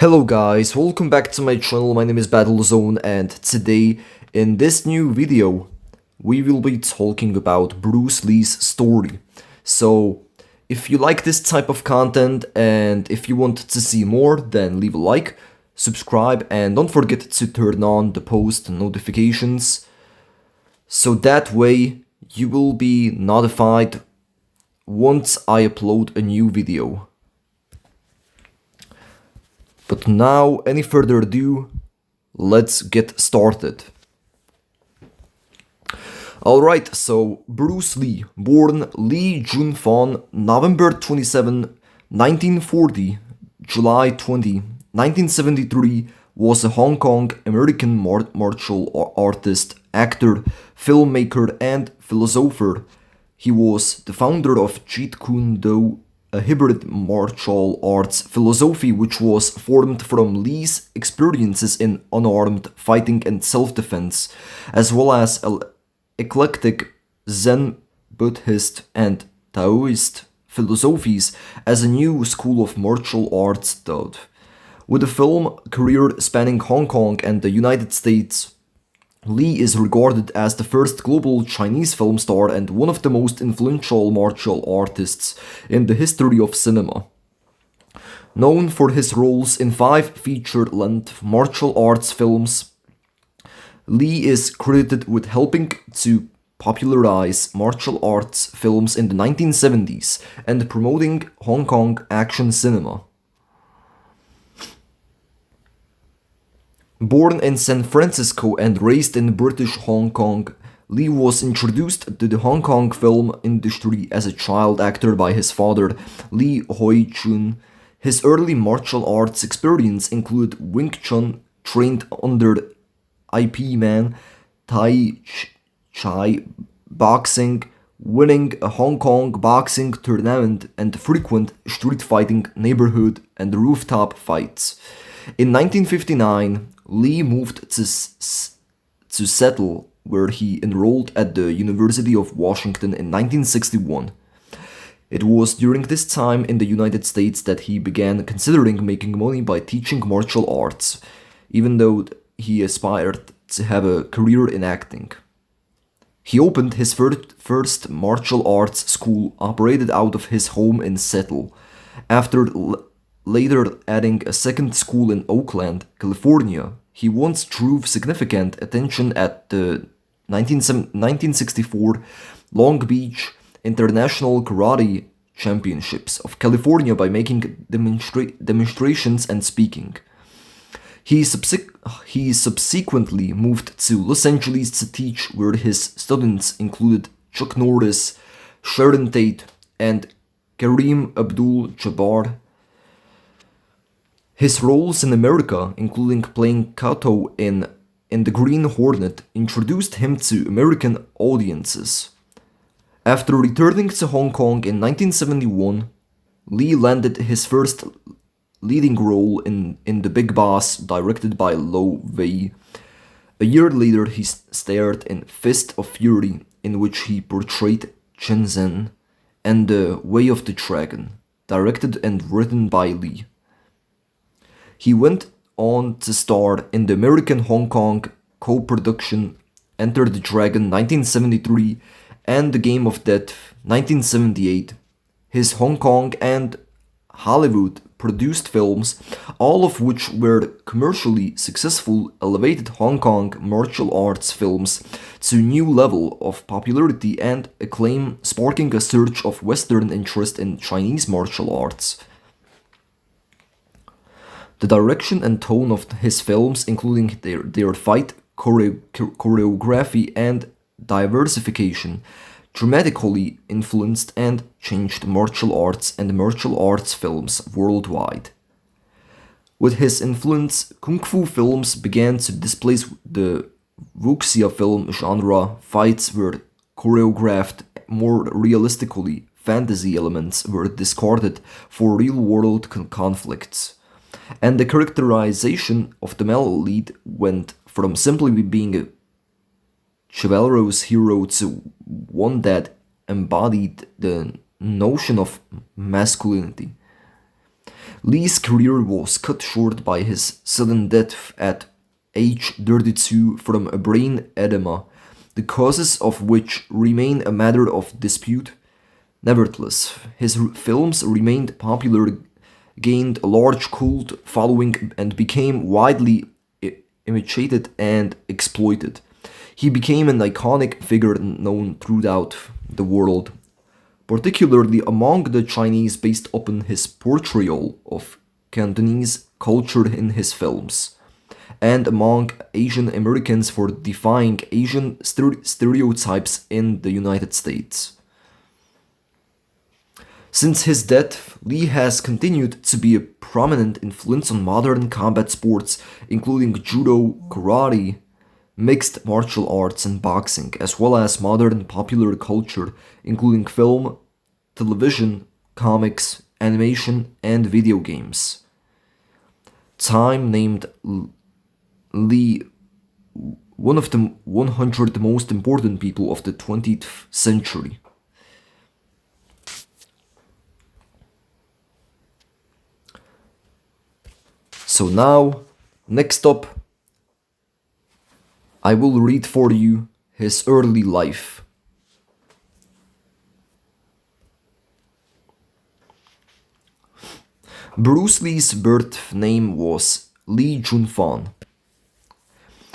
Hello guys, welcome back to my channel. My name is Battlezone, and today in this new video we will be talking about Bruce Lee's story. So if you like this type of content and if you want to see more, then leave a like, subscribe, and don't forget to turn on the post notifications so that way you will be notified once I upload a new video. But now, any further ado, let's get started. Alright, so Bruce Lee, born Lee Jun-fon, November 27, 1940, July 20, 1973, was a Hong Kong American martial artist, actor, filmmaker, and philosopher. He was the founder of Jeet Kune Do, a hybrid martial arts philosophy which was formed from Lee's experiences in unarmed fighting and self-defense, as well as eclectic Zen, Buddhist, and Taoist philosophies as a new school of martial arts thought. With a film career spanning Hong Kong and the United States, Lee is regarded as the first global Chinese film star and one of the most influential martial artists in the history of cinema. Known for his roles in 5 feature-length martial arts films, Lee is credited with helping to popularize martial arts films in the 1970s and promoting Hong Kong action cinema. Born in San Francisco and raised in British Hong Kong, Lee was introduced to the Hong Kong film industry as a child actor by his father, Lee Hoi Chun. His early martial arts experience included Wing Chun, trained under Ip Man, Tai Chi boxing, winning a Hong Kong boxing tournament, and frequent street fighting, neighborhood, and rooftop fights. In 1959, Lee moved to Seattle, where he enrolled at the University of Washington in 1961. It was during this time in the United States that he began considering making money by teaching martial arts, even though he aspired to have a career in acting. He opened his first martial arts school operated out of his home in Seattle, after later adding a second school in Oakland, California. He once drew significant attention at the 1964 Long Beach International Karate Championships of California by making demonstrations and speaking. He subsequently moved to Los Angeles to teach, where his students included Chuck Norris, Sharon Tate, and Kareem Abdul-Jabbar. His roles in America, including playing Kato in The Green Hornet, introduced him to American audiences. After returning to Hong Kong in 1971, Lee landed his first leading role in The Big Boss, directed by Lo Wei. A year later, he starred in Fist of Fury, in which he portrayed Chen Zhen, and The Way of the Dragon, directed and written by Lee. He went on to star in the American Hong Kong co-production Enter the Dragon 1973 and The Game of Death 1978. His Hong Kong and Hollywood produced films, all of which were commercially successful, elevated Hong Kong martial arts films to a new level of popularity and acclaim, sparking a surge of Western interest in Chinese martial arts. The direction and tone of his films, including their fight choreography and diversification, dramatically influenced and changed martial arts and martial arts films worldwide. With his influence, kung fu films began to displace the wuxia film genre. Fights were choreographed more realistically, fantasy elements were discarded for real-world conflicts, and the characterization of the male lead went from simply being a chivalrous hero to one that embodied the notion of masculinity. Lee's career was cut short by his sudden death at age 32 from a brain edema, the causes of which remain a matter of dispute. Nevertheless, his films remained popular, gained a large cult following, and became widely imitated and exploited. He became an iconic figure known throughout the world, particularly among the Chinese based upon his portrayal of Cantonese culture in his films, and among Asian Americans for defying Asian stereotypes in the United States. Since his death, Lee has continued to be a prominent influence on modern combat sports, including judo, karate, mixed martial arts, and boxing, as well as modern popular culture, including film, television, comics, animation, and video games. Time named Lee one of the 100 most important people of the 20th century. So now, next up, I will read for you his early life. Bruce Lee's birth name was Lee Junfan.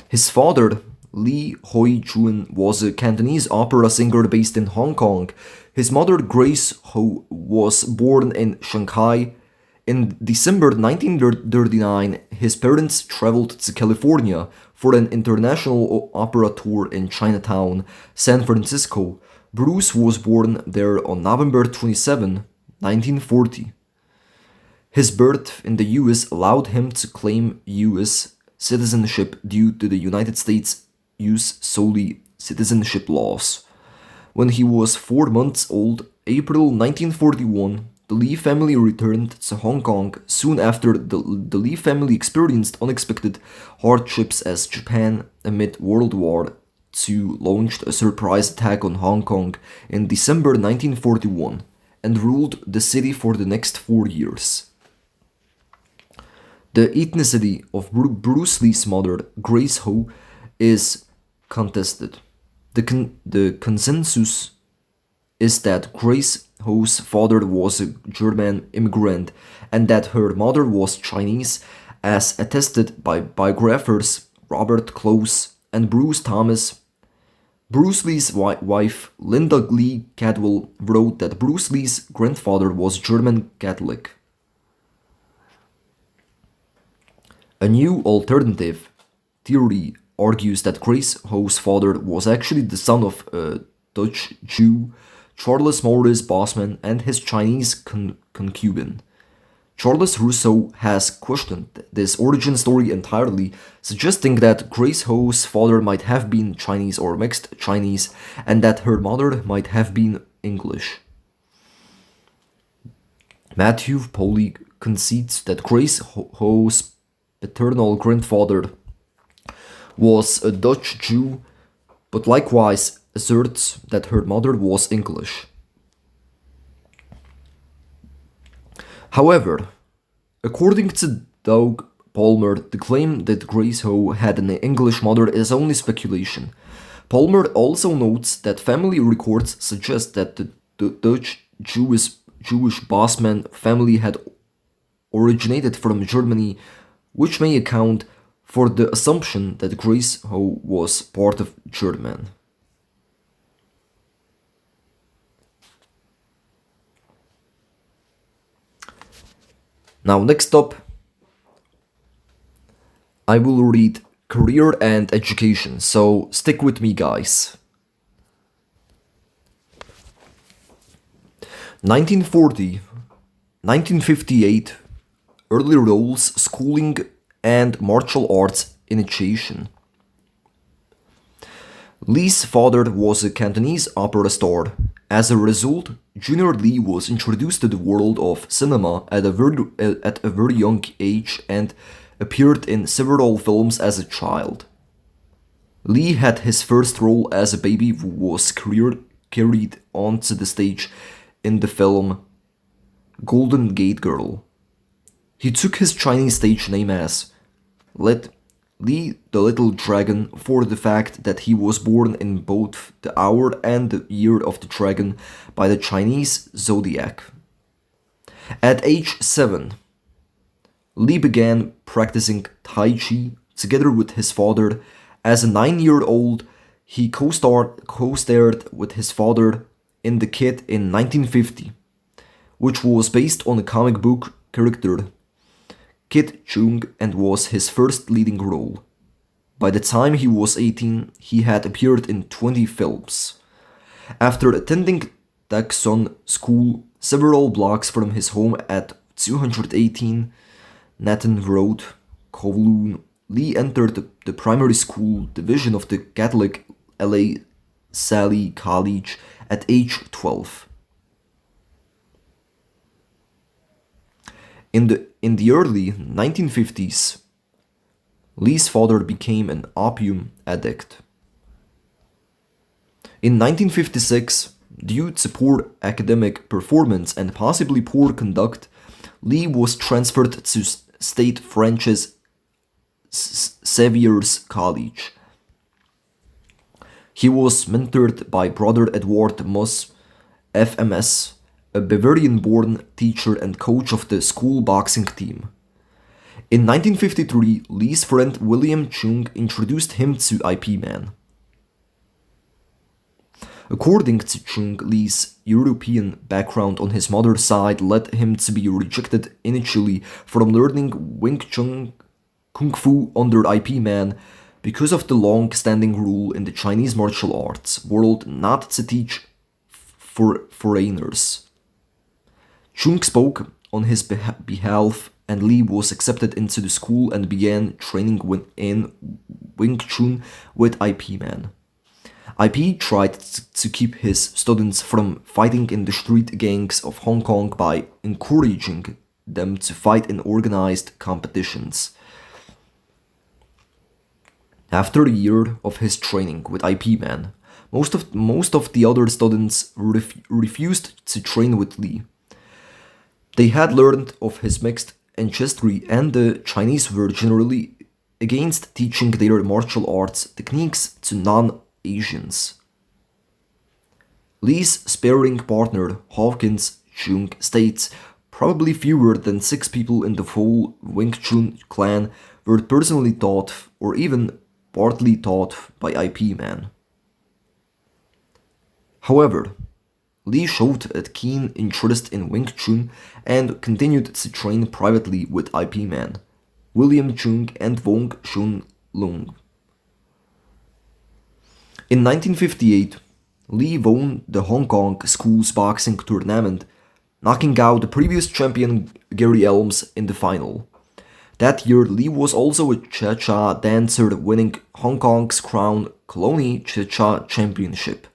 His father, Lee Hoi Jun, was a Cantonese opera singer based in Hong Kong. His mother, Grace Ho, was born in Shanghai. In December 1939, his parents traveled to California for an international opera tour in Chinatown, San Francisco. Bruce was born there on November 27, 1940. His birth in the US allowed him to claim US citizenship due to the United States use solely citizenship laws. When he was 4 months old, April 1941, the Lee family returned to Hong Kong. Soon after, the Lee family experienced unexpected hardships as Japan, amid World War II, launched a surprise attack on Hong Kong in December 1941 and ruled the city for the next 4 years. The ethnicity of Bruce Lee's mother, Grace Ho, is contested. The consensus is that Grace Ho's father was a German immigrant and that her mother was Chinese, as attested by biographers Robert Close and Bruce Thomas. Bruce Lee's wife, Linda Lee Cadwell, wrote that Bruce Lee's grandfather was German Catholic. A new alternative theory argues that Grace Ho's father was actually the son of a Dutch Jew, Charles Maurice Bosman, and his Chinese concubine. Charles Russo has questioned this origin story entirely, suggesting that Grace Ho's father might have been Chinese or mixed Chinese, and that her mother might have been English. Matthew Poley concedes that Grace Ho's paternal grandfather was a Dutch Jew, but likewise asserts that her mother was English. However, according to Doug Palmer, the claim that Grace Ho had an English mother is only speculation. Palmer also notes that family records suggest that the Dutch Jewish Bosman family had originated from Germany, which may account for the assumption that Grace Ho was part of German. Now, next up, I will read career and education, so stick with me, guys. 1940, 1958, early roles, schooling, and martial arts initiation. Lee's father was a Cantonese opera star. As a result, Junior Lee was introduced to the world of cinema at a very young age and appeared in several films as a child. Lee had his first role as a baby who was carried onto the stage in the film Golden Gate Girl. He took his Chinese stage name as Let Li the Little Dragon for the fact that he was born in both the hour and the year of the dragon by the Chinese zodiac. At age 7, Li began practicing Tai Chi together with his father. As a 9-year-old, he co-starred with his father in The Kid in 1950, which was based on a comic book character, Kid Chung, and was his first leading role. By the time he was 18, he had appeared in 20 films. After attending Daksun School several blocks from his home at 218 Nathan Road, Kowloon, Li entered the primary school division of the Catholic LA Salle College at age 12. In the early 1950s, Li's father became an opium addict. In 1956, due to poor academic performance and possibly poor conduct, Li was transferred to State Francis Xavier's College. He was mentored by brother Edward Moss, FMS, a Bavarian-born teacher and coach of the school boxing team. In 1953, Li's friend William Chung introduced him to Ip Man. According to Chung, Li's European background on his mother's side led him to be rejected initially from learning Wing Chun Kung Fu under Ip Man because of the long-standing rule in the Chinese martial arts world not to teach for foreigners. Chung spoke on his behalf, and Li was accepted into the school and began training in Wing Chun with Ip Man. Ip tried to keep his students from fighting in the street gangs of Hong Kong by encouraging them to fight in organized competitions. After a year of his training with Ip Man, most of the other students refused to train with Li. They had learned of his mixed ancestry, and the Chinese were generally against teaching their martial arts techniques to non-Asians. Li's sparring partner, Hawkins Chung, states probably fewer than 6 people in the whole Wing Chun clan were personally taught or even partly taught by Ip Man. However, Li showed a keen interest in Wing Chun and continued to train privately with Ip Man, William Chung, and Wong Shun Lung. In 1958, Li won the Hong Kong Schools Boxing Tournament, knocking out the previous champion Gary Elms in the final. That year, Li was also a Cha-Cha dancer, winning Hong Kong's Crown Colony Cha-Cha Championship.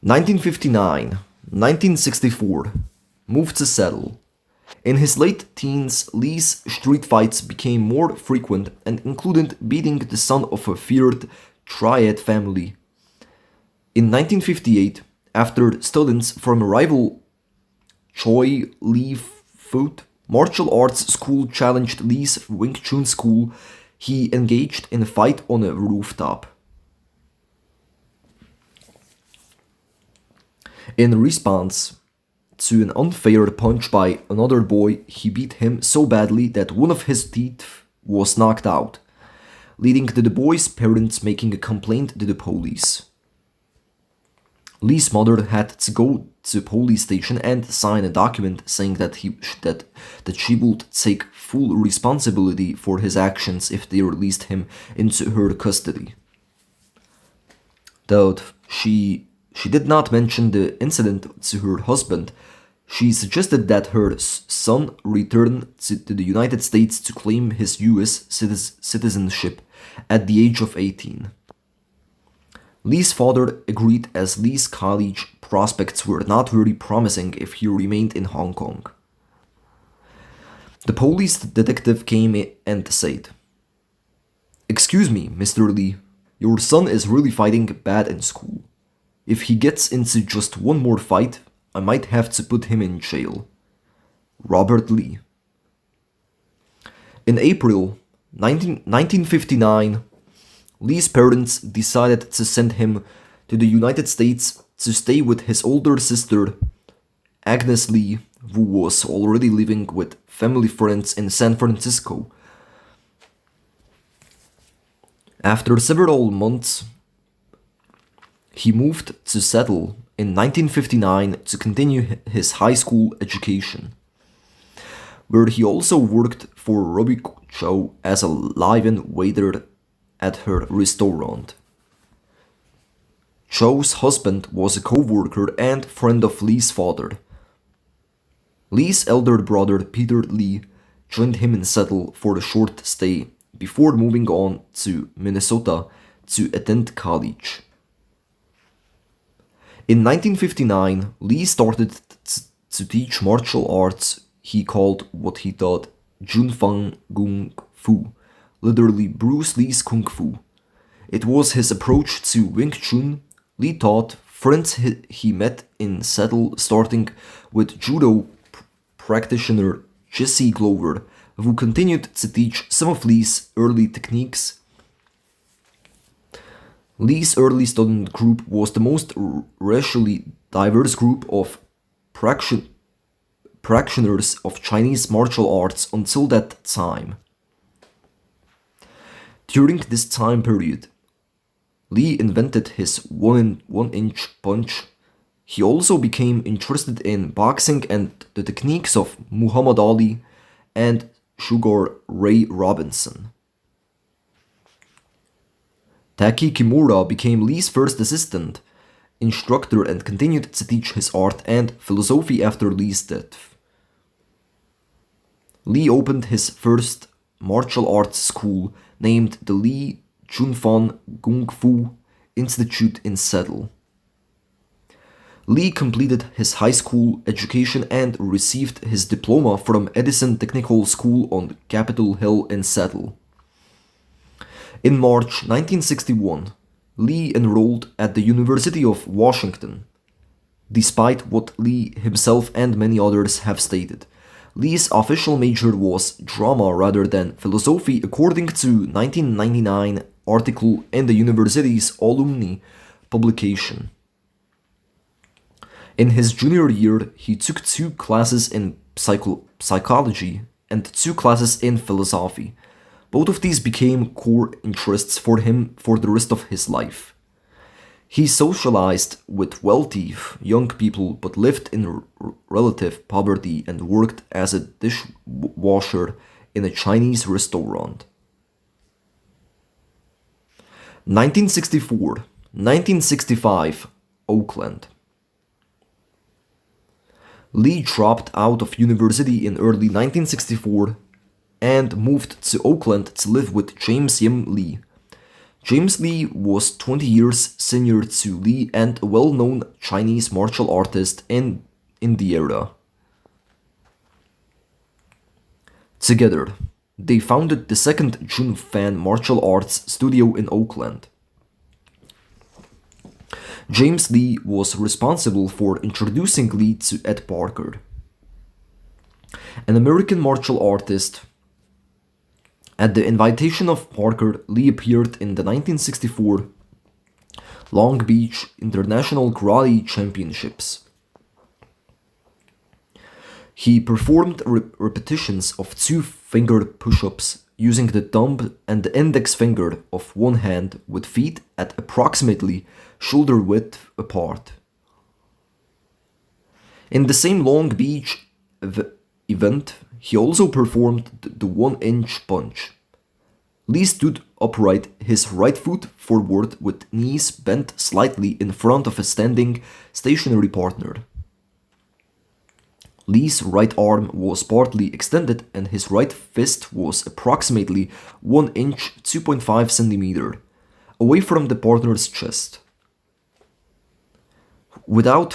1959, 1964, moved to Seattle. In his late teens, Li's street fights became more frequent and included beating the son of a feared triad family. In 1958, after students from a rival Choi Li Fut martial arts school challenged Li's Wing Chun school, he engaged in a fight on a rooftop. In response to an unfair punch by another boy, he beat him so badly that one of his teeth was knocked out, leading to the boy's parents making a complaint to the police. Li's mother had to go to the police station and sign a document saying that she would take full responsibility for his actions if they released him into her custody. Though she did not mention the incident to her husband, she suggested that her son return to the United States to claim his U.S. citizenship at the age of 18. Li's father agreed, as Li's college prospects were not very promising if he remained in Hong Kong. The police detective came in and said, "Excuse me, Mr. Li, your son is really fighting bad in school. If he gets into just one more fight, I might have to put him in jail." Robert Lee. In April 1959, Lee's parents decided to send him to the United States to stay with his older sister, Agnes Lee, who was already living with family friends in San Francisco. After several months, he moved to Seattle in 1959 to continue his high school education, where he also worked for Robbie Chow as a live-in waiter at her restaurant. Chow's husband was a co-worker and friend of Lee's father. Lee's elder brother Peter Lee joined him in Seattle for a short stay before moving on to Minnesota to attend college. In 1959, Lee started to teach martial arts he called what he thought Junfang Kung Fu, literally Bruce Lee's Kung Fu. It was his approach to Wing Chun. Lee taught friends he met in Seattle, starting with judo practitioner Jesse Glover, who continued to teach some of Lee's early techniques. Lee's early student group was the most racially diverse group of practitioners of Chinese martial arts until that time. During this time period, Lee invented his one-inch punch. He also became interested in boxing and the techniques of Muhammad Ali and Sugar Ray Robinson. Taki Kimura became Lee's first assistant instructor and continued to teach his art and philosophy after Lee's death. Lee opened his first martial arts school named the Lee Junfan Kung Fu Institute in Seattle. Lee completed his high school education and received his diploma from Edison Technical School on Capitol Hill in Seattle. In March 1961, Lee enrolled at the University of Washington. Despite what Lee himself and many others have stated, Lee's official major was drama rather than philosophy, according to 1999 article in the university's alumni publication. In his junior year, he took 2 classes in psychology and 2 classes in philosophy. Both of these became core interests for him for the rest of his life. He socialized with wealthy young people but lived in relative poverty and worked as a dishwasher in a Chinese restaurant. 1964, 1965, Oakland. Lee dropped out of university in early 1964 and moved to Oakland to live with James Yim Lee. James Lee was 20 years senior to Lee and a well-known Chinese martial artist in the era. Together, they founded the second Junfan Martial Arts Studio in Oakland. James Lee was responsible for introducing Lee to Ed Parker, an American martial artist. At the invitation of Parker, Lee appeared in the 1964 Long Beach International Karate Championships. He performed repetitions of 2-finger push-ups using the thumb and the index finger of one hand with feet at approximately shoulder width apart. In the same Long Beach event, he also performed the 1-inch punch. Lee stood upright, his right foot forward with knees bent slightly in front of a standing, stationary partner. Lee's right arm was partly extended and his right fist was approximately 1 inch (2.5 centimeter) away from the partner's chest. Without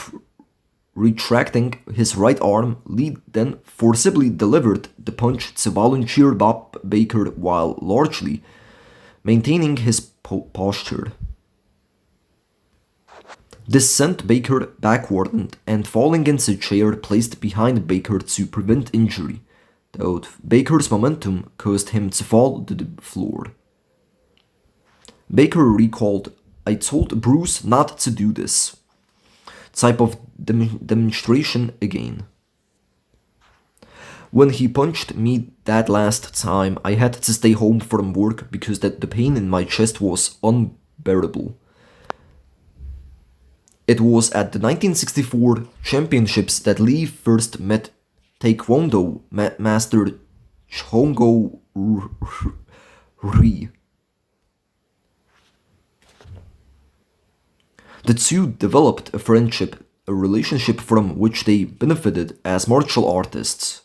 retracting his right arm, Lee then forcibly delivered the punch to volunteer Bob Baker while largely maintaining his posture. This sent Baker backward and falling into a chair placed behind Baker to prevent injury, though Baker's momentum caused him to fall to the floor. Baker recalled, "I told Bruce not to do this type of demonstration again. When he punched me that last time, I had to stay home from work because the pain in my chest was unbearable." It was at the 1964 championships that Lee first met Taekwondo master Chongo Rhee. The two developed a friendship, a relationship from which they benefited as martial artists.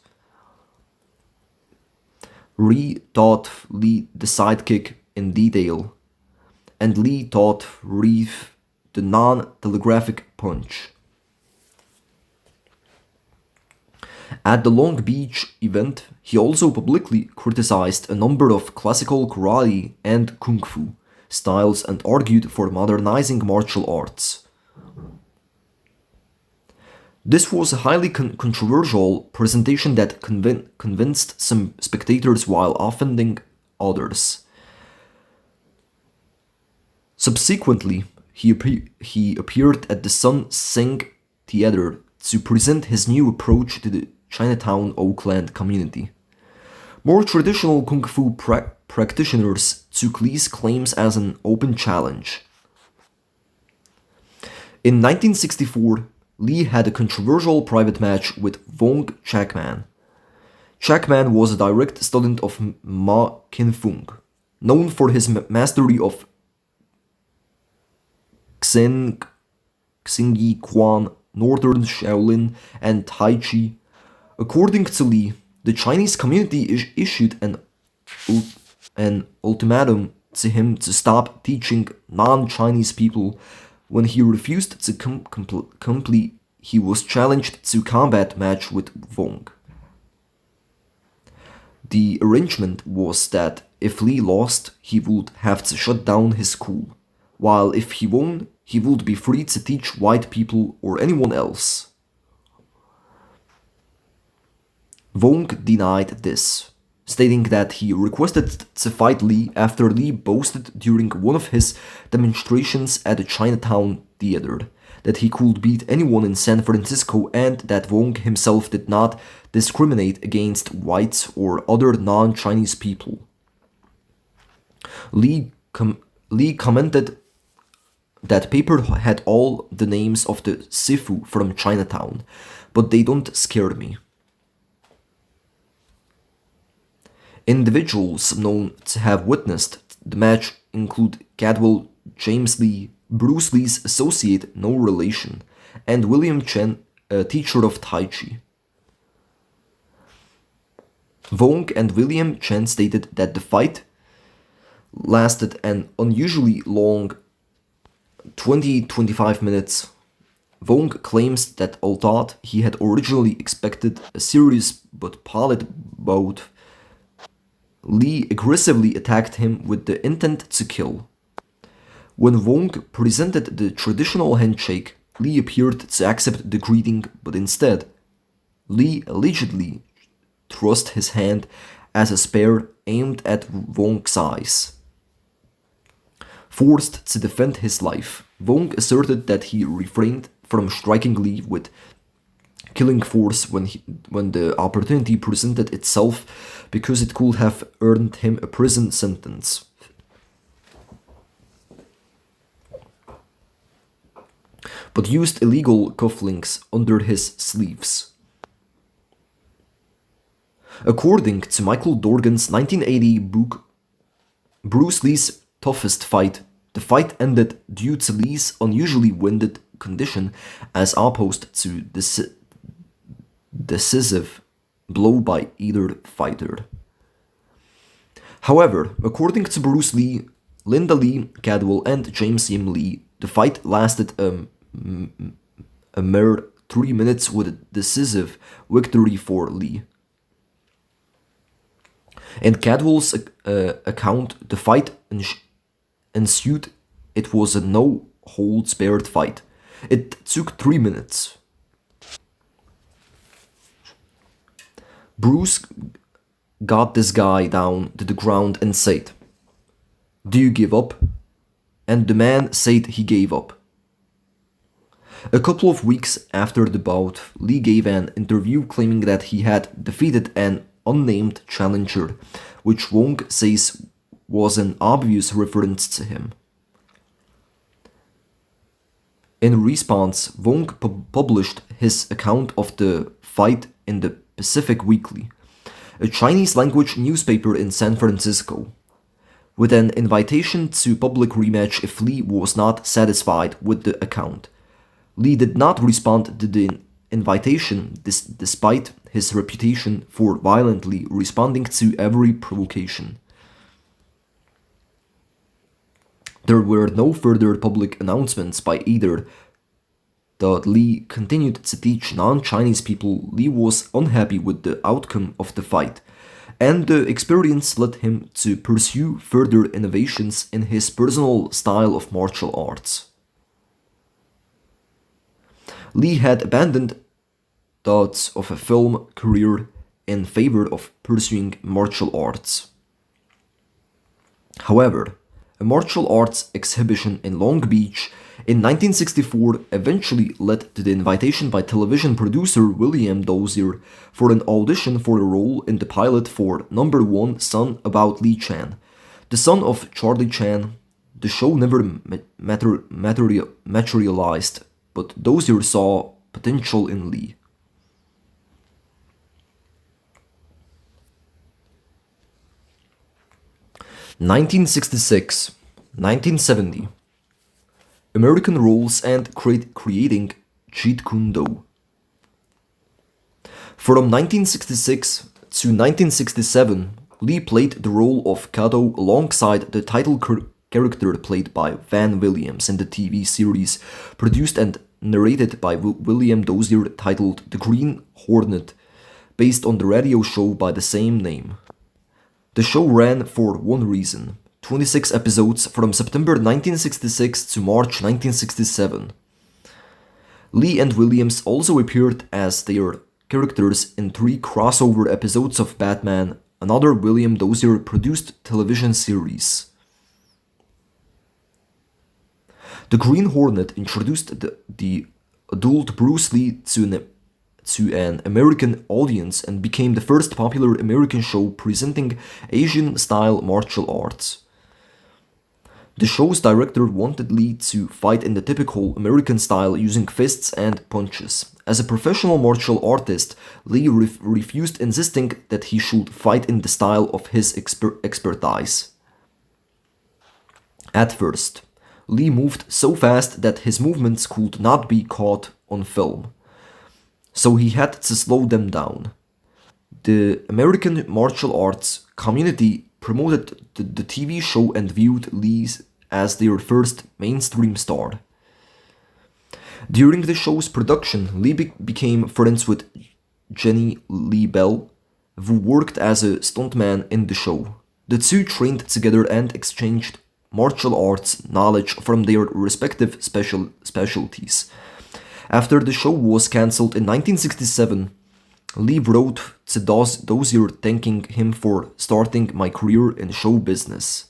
Rhee taught Lee the sidekick in detail, and Lee taught Rhee the non-telegraphic punch. At the Long Beach event, he also publicly criticized a number of classical karate and kung fu styles and argued for modernizing martial arts. This was a highly controversial presentation that convinced some spectators while offending others. Subsequently, he appeared at the Sun Sing Theater to present his new approach to the Chinatown Oakland community. More traditional kung fu practitioners took Lee's claims as an open challenge. In 1964, Lee had a controversial private match with Wong Chakman. Chakman was a direct student of Ma Kinfung, known for his mastery of Xingyi Quan, Northern Shaolin, and Tai Chi. According to Lee, the Chinese community issued an ultimatum to him to stop teaching non-Chinese people. When he refused to complete, he was challenged to combat match with Wong. The arrangement was that if Lee lost, he would have to shut down his school, while if he won, he would be free to teach white people or anyone else. Wong denied this, stating that he requested to fight Lee after Lee boasted during one of his demonstrations at the Chinatown Theater that he could beat anyone in San Francisco and that Wong himself did not discriminate against whites or other non-Chinese people. Lee commented that paper had all the names of the Sifu from Chinatown, but they don't scare me. Individuals known to have witnessed the match include Cadwell James Lee, Bruce Lee's associate, no relation, and William Chen, a teacher of Tai Chi. Wong and William Chen stated that the fight lasted an unusually long 20-25 minutes. Wong claims that although he had originally expected a serious but polite bout, Lee aggressively attacked him with the intent to kill. When Wong presented the traditional handshake, Lee appeared to accept the greeting, but instead, Lee allegedly thrust his hand as a spear aimed at Wong's eyes. Forced to defend his life, Wong asserted that he refrained from striking Lee with killing force when the opportunity presented itself because it could have earned him a prison sentence. But used illegal cufflinks under his sleeves. According to Michael Dorgan's 1980 book, Bruce Lee's Toughest Fight, the fight ended due to Lee's unusually winded condition as opposed to decisive blow by either fighter. However, according to Bruce Lee, Linda Lee Cadwell, and James Yim Lee, the fight lasted a mere 3 minutes with a decisive victory for Lee. In Cadwell's account, the fight ensued. It was a no-holds-barred fight. It took 3 minutes. Bruce got this guy down to the ground and said, "Do you give up?" And the man said he gave up. A couple of weeks after the bout, Lee gave an interview claiming that he had defeated an unnamed challenger, which Wong says was an obvious reference to him. In response, Wong published his account of the fight in the Pacific Weekly, a Chinese-language newspaper in San Francisco, with an invitation to public rematch if Lee was not satisfied with the account. Lee did not respond to the invitation despite his reputation for violently responding to every provocation. There were no further public announcements by either that Lee continued to teach non-Chinese people Lee was unhappy with the outcome of the fight, and the experience led him to pursue further innovations in his personal style of martial arts. Lee had abandoned thoughts of a film career in favor of pursuing martial arts. However, a martial arts exhibition in Long Beach in 1964 eventually led to the invitation by television producer William Dozier for an audition for a role in the pilot for Number One Son About Lee Chan, the son of Charlie Chan. The show never materialized, but Dozier saw potential in Lee. (1966) 1970. American roles and creating Jeet Kune Do. From 1966 to 1967, Lee played the role of Kato alongside the title character played by Van Williams in the TV series produced and narrated by William Dozier titled The Green Hornet, based on the radio show by the same name. The show ran for one reason, 26 episodes from September 1966 to March 1967. Lee and Williams also appeared as their characters in 3 crossover episodes of Batman, another William Dozier produced television series. The Green Hornet introduced the adult Bruce Lee to an American audience and became the first popular American show presenting Asian-style martial arts. The show's director wanted Lee to fight in the typical American style using fists and punches. As a professional martial artist, Lee refused, insisting that he should fight in the style of his expertise. At first, Lee moved so fast that his movements could not be caught on film, so he had to slow them down. The American martial arts community promoted the TV show and viewed Lee as their first mainstream star. During the show's production, Lee became friends with Jenny Lee Bell, who worked as a stuntman in the show. The two trained together and exchanged martial arts knowledge from their respective specialties. After the show was cancelled in 1967, Lee wrote to Dozier thanking him for starting my career in show business.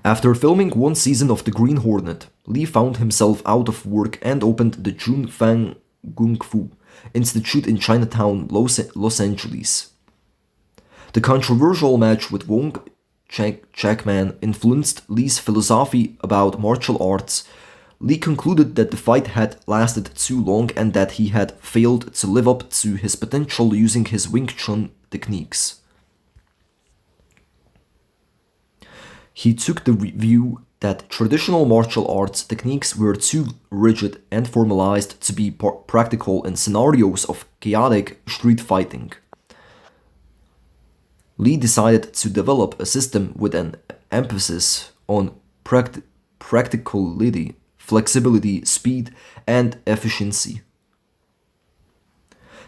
After filming one season of The Green Hornet, Lee found himself out of work and opened the Jun Fang Kung Fu Institute in Chinatown, Los Angeles. The controversial match with Wong Jackman influenced Lee's philosophy about martial arts. Lee concluded that the fight had lasted too long and that he had failed to live up to his potential using his Wing Chun techniques. He took the view that traditional martial arts techniques were too rigid and formalized to be practical in scenarios of chaotic street fighting. Lee decided to develop a system with an emphasis on practicality, flexibility, speed, and efficiency.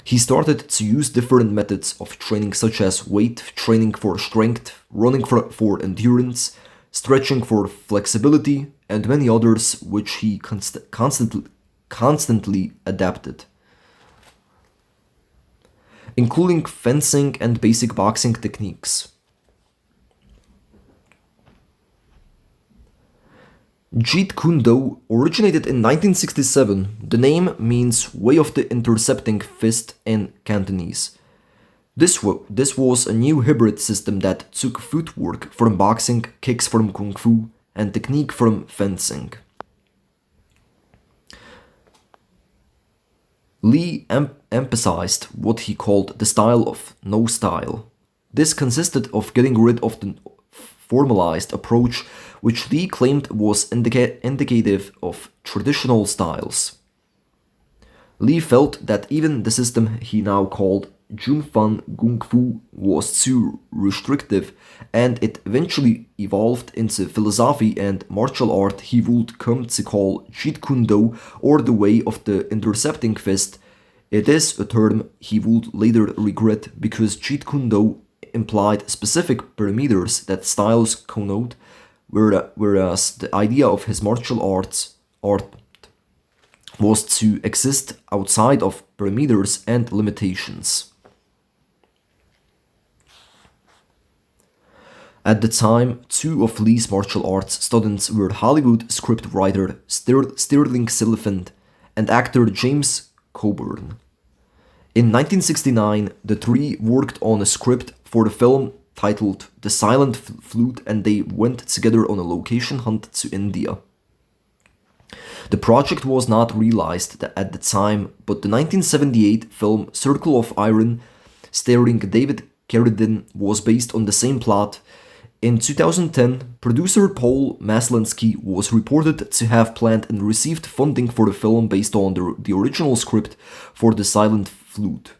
He started to use different methods of training such as weight training for strength, running for endurance, Stretching for Flexibility, and many others which he constantly adapted, including fencing and basic boxing techniques. Jeet Kune Do originated in 1967. The name means way of the intercepting fist in Cantonese. This was a new hybrid system that took footwork from boxing, kicks from kung fu, and technique from fencing. Lee emphasized what he called the style of no style. This consisted of getting rid of the formalized approach, which Lee claimed was indicative of traditional styles. Lee felt that even the system he now called Junfan Gung Fu was too restrictive, and it eventually evolved into philosophy and martial art he would come to call Jeet Kune Do, or the way of the intercepting fist. It is a term he would later regret because Jeet Kune Do implied specific parameters that styles connote, whereas the idea of his martial art was to exist outside of parameters and limitations. At the time, two of Lee's martial arts students were Hollywood scriptwriter Stirling Silliphant and actor James Coburn. In 1969, the three worked on a script for the film titled The Silent Flute, and they went together on a location hunt to India. The project was not realized at the time, but the 1978 film Circle of Iron, starring David Carradine, was based on the same plot. In 2010, producer Paul Maslansky was reported to have planned and received funding for the film based on the original script for The Silent Flute.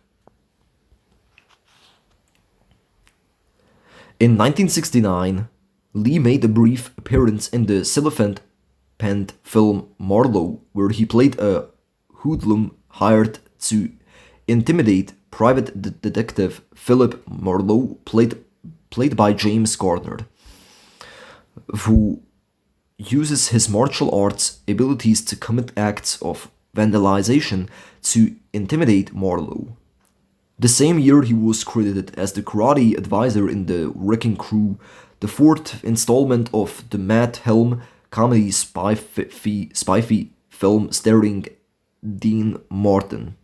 In 1969, Lee made a brief appearance in the Silliphant-penned film Marlowe, where he played a hoodlum hired to intimidate private detective Philip Marlowe, played by James Garner, who uses his martial arts abilities to commit acts of vandalization to intimidate Marlowe. The same year, he was credited as the karate advisor in The Wrecking Crew, the fourth installment of the Matt Helm comedy spy film starring Dean Martin.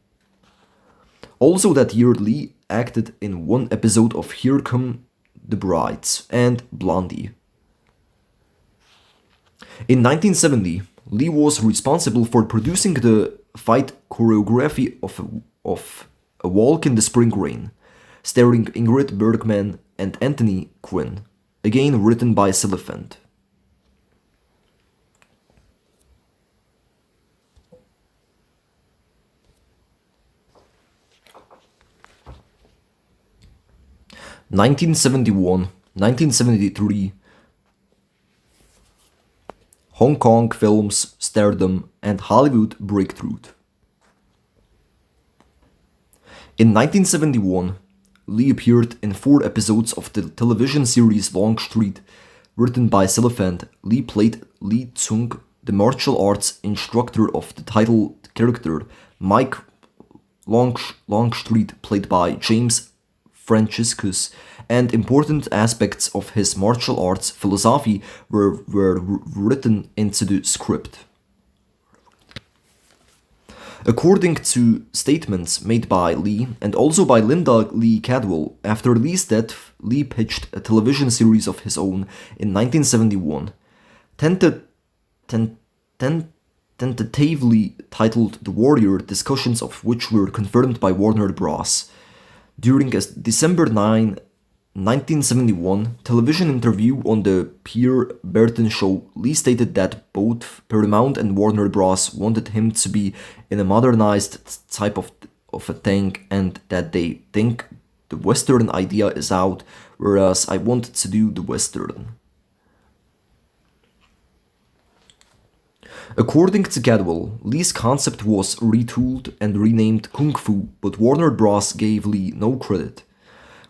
Also that year, Lee acted in one episode of Here Come the Brides and Blondie. In 1970, Lee was responsible for producing the fight choreography of A Walk in the Spring Rain, starring Ingrid Bergman and Anthony Quinn, again written by Silliphant. (1971, 1973) Hong Kong films, stardom, and Hollywood breakthrough. In 1971, Lee appeared in 4 episodes of the television series Longstreet, written by Silliphant. Lee played Lee Tsung, the martial arts instructor of the title character, Mike Longstreet, played by James Franciscus, and important aspects of his martial arts philosophy were written into the script. According to statements made by Lee and also by Linda Lee Cadwell, after Lee's death, Lee pitched a television series of his own in 1971, tentatively titled The Warrior, discussions of which were confirmed by Warner Bros. During a December 9, 1971 television interview on the Pierre Berton Show, Lee stated that both Paramount and Warner Bros. Wanted him to be in a modernized type of a thing, and that they think the Western idea is out, whereas I wanted to do the Western. According to Cadwell, Lee's concept was retooled and renamed Kung Fu, but Warner Bros. Gave Lee no credit.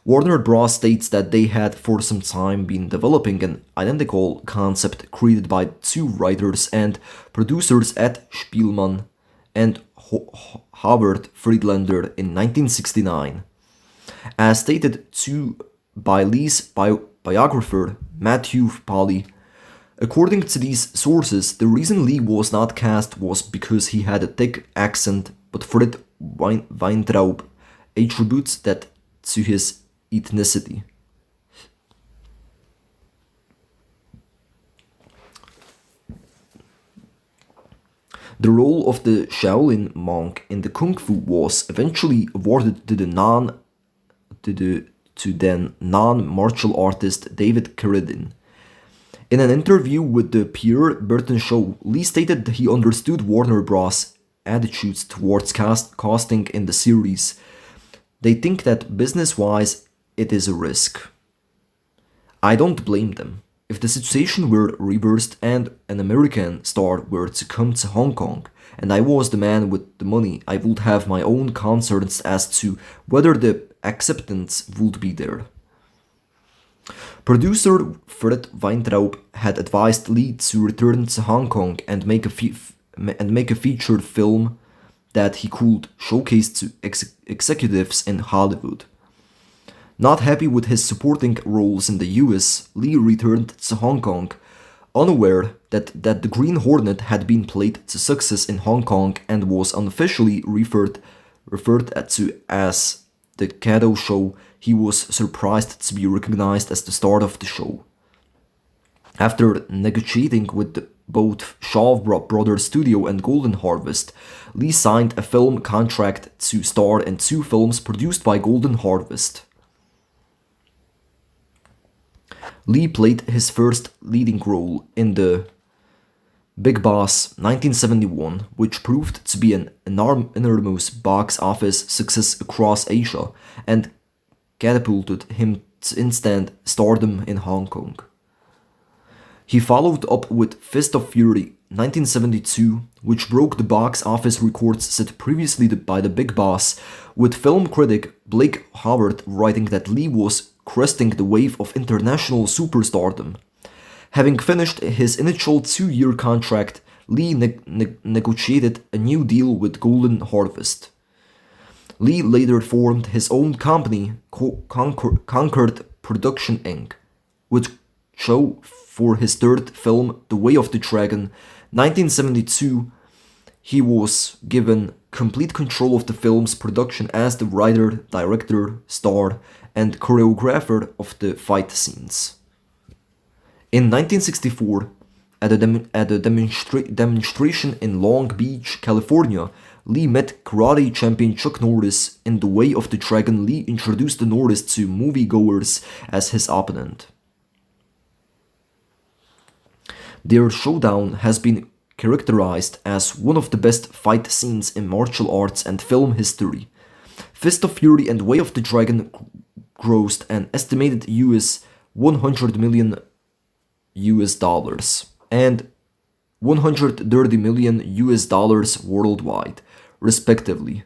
Warner Bros. States that they had for some time been developing an identical concept created by two writers and producers Ed Spielman and Howard Friedlander in 1969. As stated to by Lee's biographer Matthew Polly, according to these sources, the reason Lee was not cast was because he had a thick accent, but Fred Weintraub attributes that to his ethnicity. The role of the Shaolin monk in the Kung Fu was eventually awarded to to then non-martial artist David Carradine. In an interview with the Pierre Berton Show, Lee stated that he understood Warner Bros. Attitudes towards casting in the series. They think that business-wise, it is a risk. I don't blame them. If the situation were reversed and an American star were to come to Hong Kong, and I was the man with the money, I would have my own concerns as to whether the acceptance would be there. Producer Fred Weintraub had advised Lee to return to Hong Kong and make a featured film that he could showcase to executives in Hollywood. Not happy with his supporting roles in the US, Lee returned to Hong Kong, unaware that the Green Hornet had been played to success in Hong Kong and was unofficially referred to as the Kato Show. He was surprised to be recognized as the star of the show. After negotiating with both Shaw Brothers Studio and Golden Harvest, Lee signed a film contract to star in two films produced by Golden Harvest. Lee played his first leading role in the Big Boss 1971, which proved to be an enormous box office success across Asia and catapulted him to instant stardom in Hong Kong. He followed up with Fist of Fury 1972, which broke the box office records set previously by the Big Boss, with film critic Blake Howard writing that Lee was cresting the wave of international superstardom. Having finished his initial 2-year contract, Lee negotiated a new deal with Golden Harvest. Lee later formed his own company, Concord Production Inc., which show for his third film, The Way of the Dragon, 1972, he was given complete control of the film's production as the writer, director, star, and choreographer of the fight scenes. In 1964, at a demonstration in Long Beach, California, Lee met karate champion Chuck Norris. In The Way of the Dragon, Lee introduced Norris to moviegoers as his opponent. Their showdown has been characterized as one of the best fight scenes in martial arts and film history. Fist of Fury and Way of the Dragon grossed an estimated US 100 million US dollars and 130 million US dollars worldwide, respectively.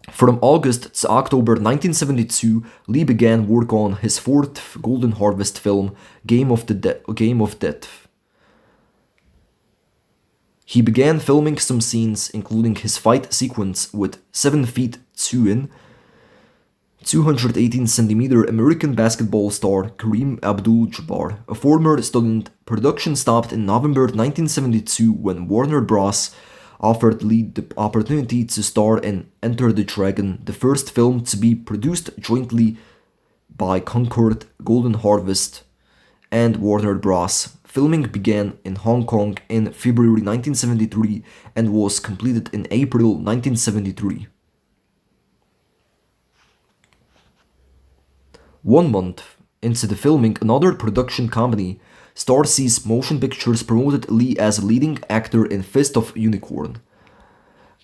From August to October 1972, Lee began work on his fourth Golden Harvest film, Game of Death. He began filming some scenes, including his fight sequence with 7 feet 2 in, 218cm American basketball star Kareem Abdul-Jabbar, a former student. Production stopped in November 1972 when Warner Bros. Offered Lee the opportunity to star in Enter the Dragon, the first film to be produced jointly by Concord, Golden Harvest, and Warner Bros. Filming began in Hong Kong in February 1973 and was completed in April 1973. 1 month into the filming, another production company, Starseas Motion Pictures, promoted Lee as a leading actor in Fist of Unicorn.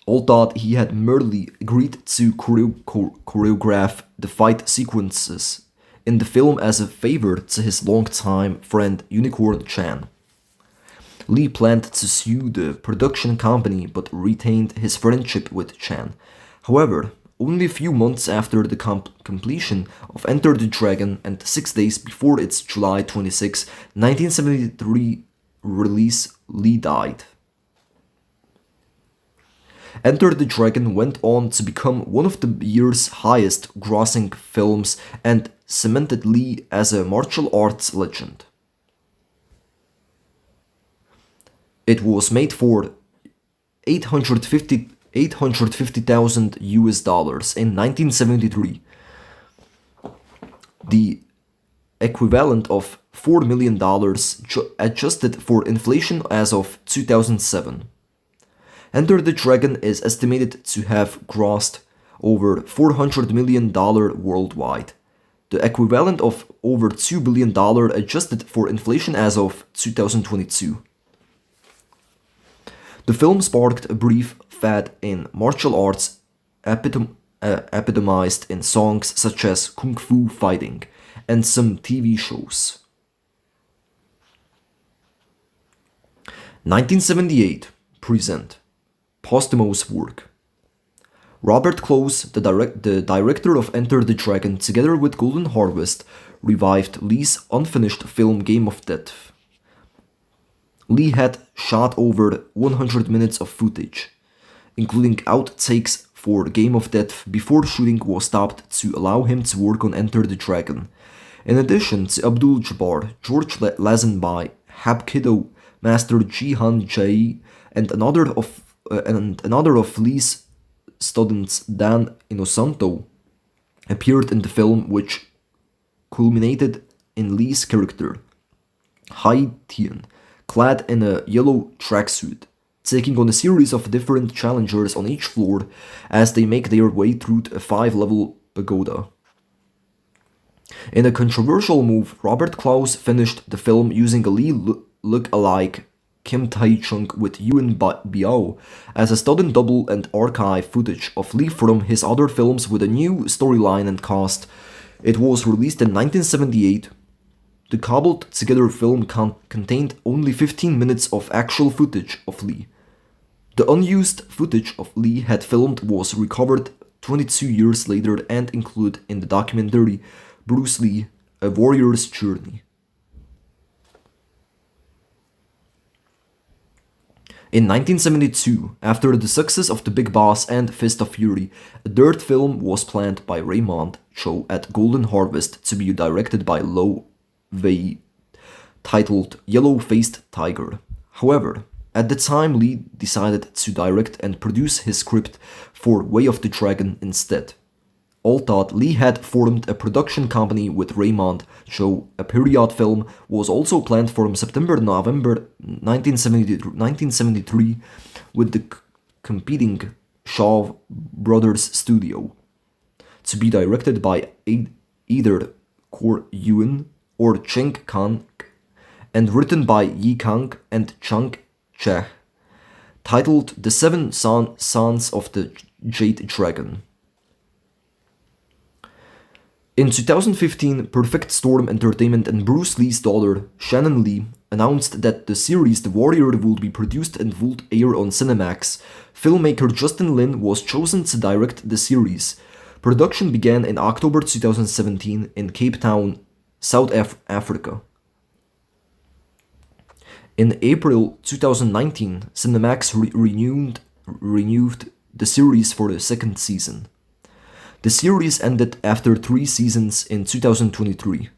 All thought he had merely agreed to choreograph the fight sequences in the film as a favor to his longtime friend Unicorn Chan. Lee planned to sue the production company but retained his friendship with Chan. However, only a few months after the completion of Enter the Dragon and 6 days before its July 26, 1973 release, Lee died. Enter the Dragon went on to become one of the year's highest grossing films and cemented Lee as a martial arts legend. It was made for 850,000 US dollars in 1973, the equivalent of $4 million adjusted for inflation as of 2007. Enter the Dragon is estimated to have grossed over $400 million worldwide, the equivalent of over $2 billion adjusted for inflation as of 2022. The film sparked a brief fad in martial arts epitomized in songs such as Kung Fu Fighting and some TV shows. 1978 present posthumous work. Robert Close, the director of Enter the Dragon, together with Golden Harvest, revived Lee's unfinished film Game of Death. Lee had shot over 100 minutes of footage, including outtakes for Game of Death, before shooting was stopped to allow him to work on Enter the Dragon. In addition to Abdul Jabbar, George Lazenby, Hapkido, Master Jihan Jai, and another of Lee's students, Dan Inosanto, appeared in the film, which culminated in Lee's character, Hai Tian, clad in a yellow tracksuit, taking on a series of different challengers on each floor as they make their way through a 5-level pagoda. In a controversial move, Robert Close finished the film using a Lee look-alike Kim Tae-chung with Yuen Biao as a stunt double and archive footage of Lee from his other films with a new storyline and cast. It was released in 1978. The cobbled-together film contained only 15 minutes of actual footage of Lee. The unused footage of Lee had filmed was recovered 22 years later and included in the documentary Bruce Lee, A Warrior's Journey. In 1972, after the success of The Big Boss and Fist of Fury, a third film was planned by Raymond Cho at Golden Harvest to be directed by Lo Wei, titled Yellow-Faced Tiger. However, at the time, Lee decided to direct and produce his script for Way of the Dragon instead. All thought Lee had formed a production company with Raymond Cho. A period film was also planned from September-November 1973 with the competing Shaw Brothers studio, to be directed by either Kor Yuen or Cheng Kang, and written by Yi Kang and Chang Cheh, titled The Seven Sons of the Jade Dragon. In 2015, Perfect Storm Entertainment and Bruce Lee's daughter, Shannon Lee, announced that the series The Warrior would be produced and would air on Cinemax. Filmmaker Justin Lin was chosen to direct the series. Production began in October 2017 in Cape Town, South Africa. In April 2019, Cinemax renewed the series for the second season. The series ended after 3 seasons in 2023.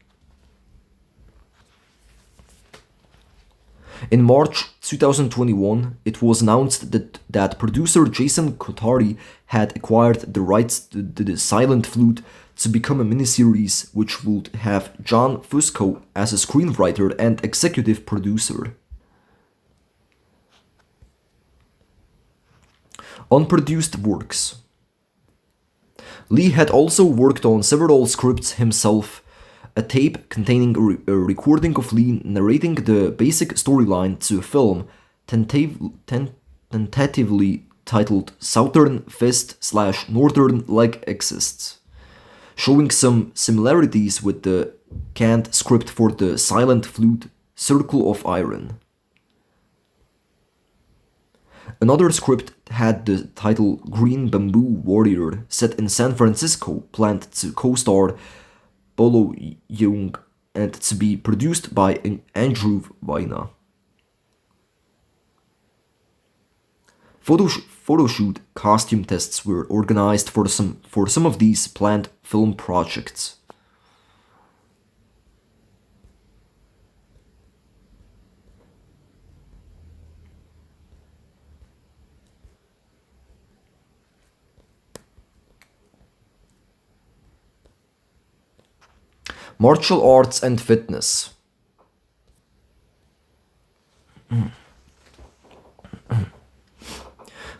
In March 2021, it was announced that producer Jason Kotari had acquired the rights to the Silent Flute to become a miniseries which would have John Fusco as a screenwriter and executive producer. Unproduced works. Lee had also worked on several scripts himself. A tape containing a recording of Lee narrating the basic storyline to a film tentatively titled Southern Fist/Northern Leg exists, showing some similarities with the canned script for the Silent Flute, Circle of Iron. Another script had the title Green Bamboo Warrior, set in San Francisco, planned to co-star Bolo Yeung and to be produced by Andrew Weiner. Photoshoot costume tests were organized for some of these planned film projects. Martial arts and fitness.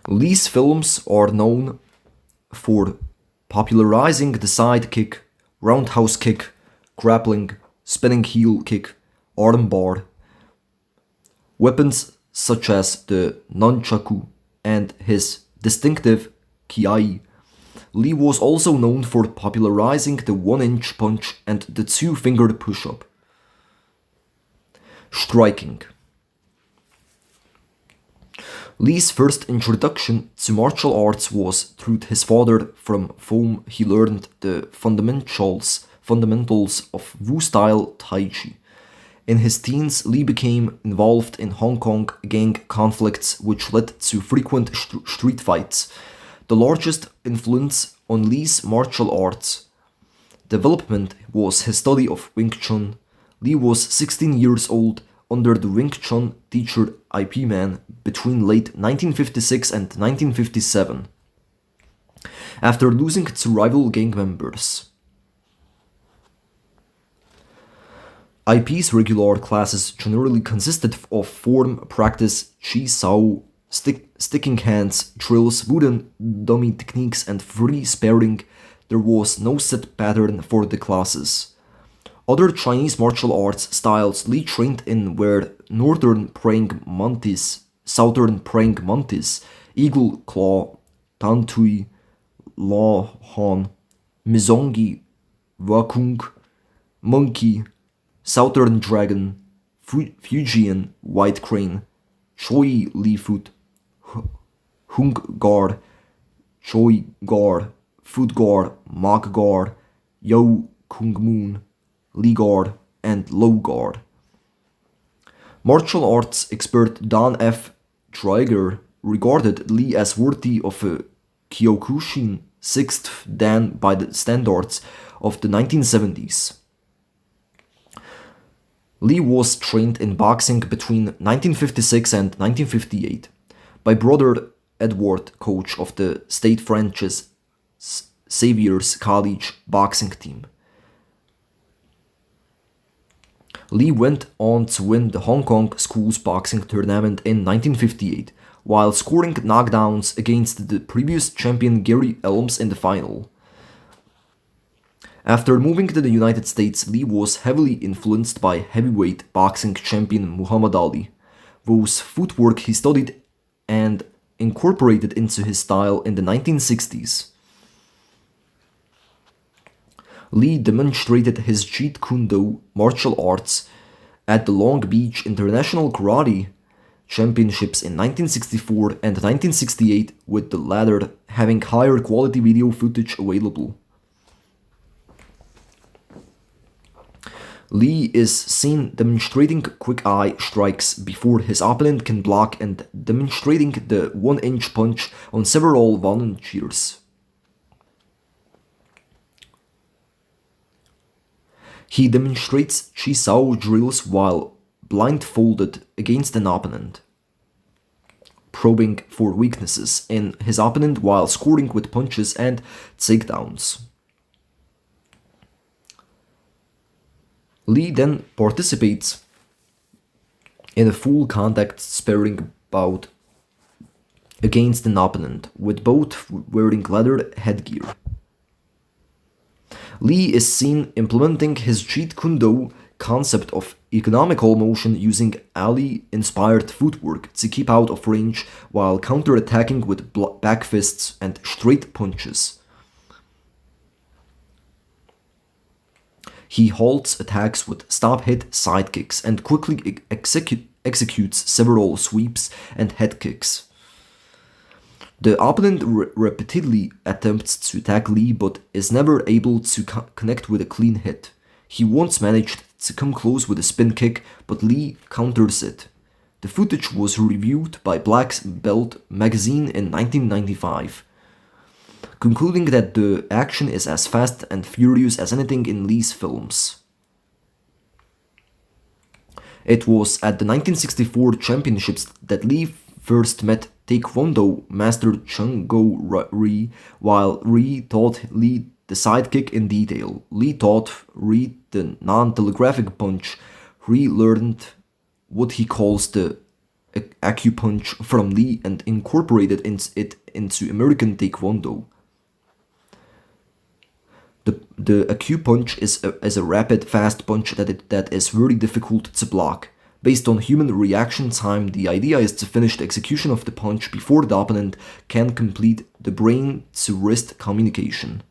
Lee's films are known for popularizing the side kick, roundhouse kick, grappling, spinning heel kick, armbar, weapons such as the nunchaku and his distinctive kiai. Lee was also known for popularizing the 1-inch punch and the two-fingered push-up. Striking. Lee's first introduction to martial arts was through his father, from whom he learned the fundamentals of Wu-style Tai Chi. In his teens, Lee became involved in Hong Kong gang conflicts, which led to frequent street fights. The largest influence on Lee's martial arts development was his study of Wing Chun. Lee was 16 years old under the Wing Chun teacher Ip Man between late 1956 and 1957, after losing to rival gang members. IP's regular classes generally consisted of form practice, chi sao, sticking hands, drills, wooden dummy techniques, and free sparring. There was no set pattern for the classes. Other Chinese martial arts styles Lee trained in were Northern Praying Mantis, Southern Praying Mantis, Eagle Claw, Tan Tui, La Han, Mizongi, Wakung, Monkey, Southern Dragon, Fujian White Crane, Choi Li Foot, Hung Guard, Choi Guard, Foot Guard, Mach Guard, Yo Kung Moon, Lee Guard, and Low Guard. Martial arts expert Don F. Draeger regarded Lee as worthy of a Kyokushin sixth dan by the standards of the 1970s. Lee was trained in boxing between 1956 and 1958 by brother Edward, coach of the State Franchise Xavier's College boxing team. Lee went on to win the Hong Kong Schools Boxing Tournament in 1958, while scoring knockdowns against the previous champion Gary Elms in the final. After moving to the United States, Lee was heavily influenced by heavyweight boxing champion Muhammad Ali, whose footwork he studied and incorporated into his style in the 1960s. Lee demonstrated his Jeet Kune Do martial arts at the Long Beach International Karate Championships in 1964 and 1968, with the latter having higher quality video footage available. Lee is seen demonstrating quick eye strikes before his opponent can block and demonstrating the 1-inch punch on several volunteers. He demonstrates Chi Sao drills while blindfolded against an opponent, probing for weaknesses in his opponent while scoring with punches and takedowns. Lee then participates in a full contact sparring bout against an opponent, with both wearing leather headgear. Lee is seen implementing his Jeet Kune Do concept of economical motion using Ali-inspired footwork to keep out of range while counter-attacking with back fists and straight punches. He halts attacks with stop-hit sidekicks and quickly executes several sweeps and head kicks. The opponent repeatedly attempts to attack Lee but is never able to connect with a clean hit. He once managed to come close with a spin kick, but Lee counters it. The footage was reviewed by Black Belt magazine in 1995, concluding that the action is as fast and furious as anything in Lee's films. It was at the 1964 championships that Lee first met Taekwondo master Chung Go Rhee, while Rhee taught Lee the sidekick in detail. Lee taught Rhee the non-telegraphic punch. Rhee learned what he calls the acupunch from Lee and incorporated it into American Taekwondo. The acupunch is a rapid, fast punch that is very difficult to block. Based on human reaction time, the idea is to finish the execution of the punch before the opponent can complete the brain-to-wrist communication.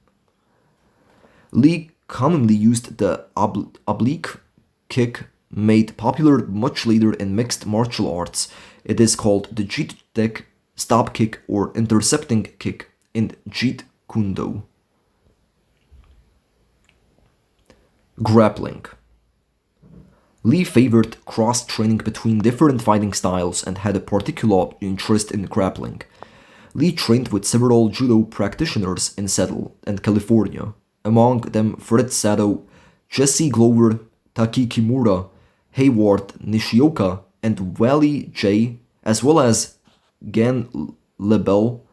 Lee commonly used the oblique kick, made popular much later in mixed martial arts. It is called the Jeet Tek stop kick or intercepting kick in Jeet Kune Do. Grappling. Lee favored cross-training between different fighting styles and had a particular interest in grappling. Lee trained with several judo practitioners in Seattle and California, among them Fred Sato, Jesse Glover, Taki Kimura, Hayward Nishioka, and Wally J, as well as Gan Lebel.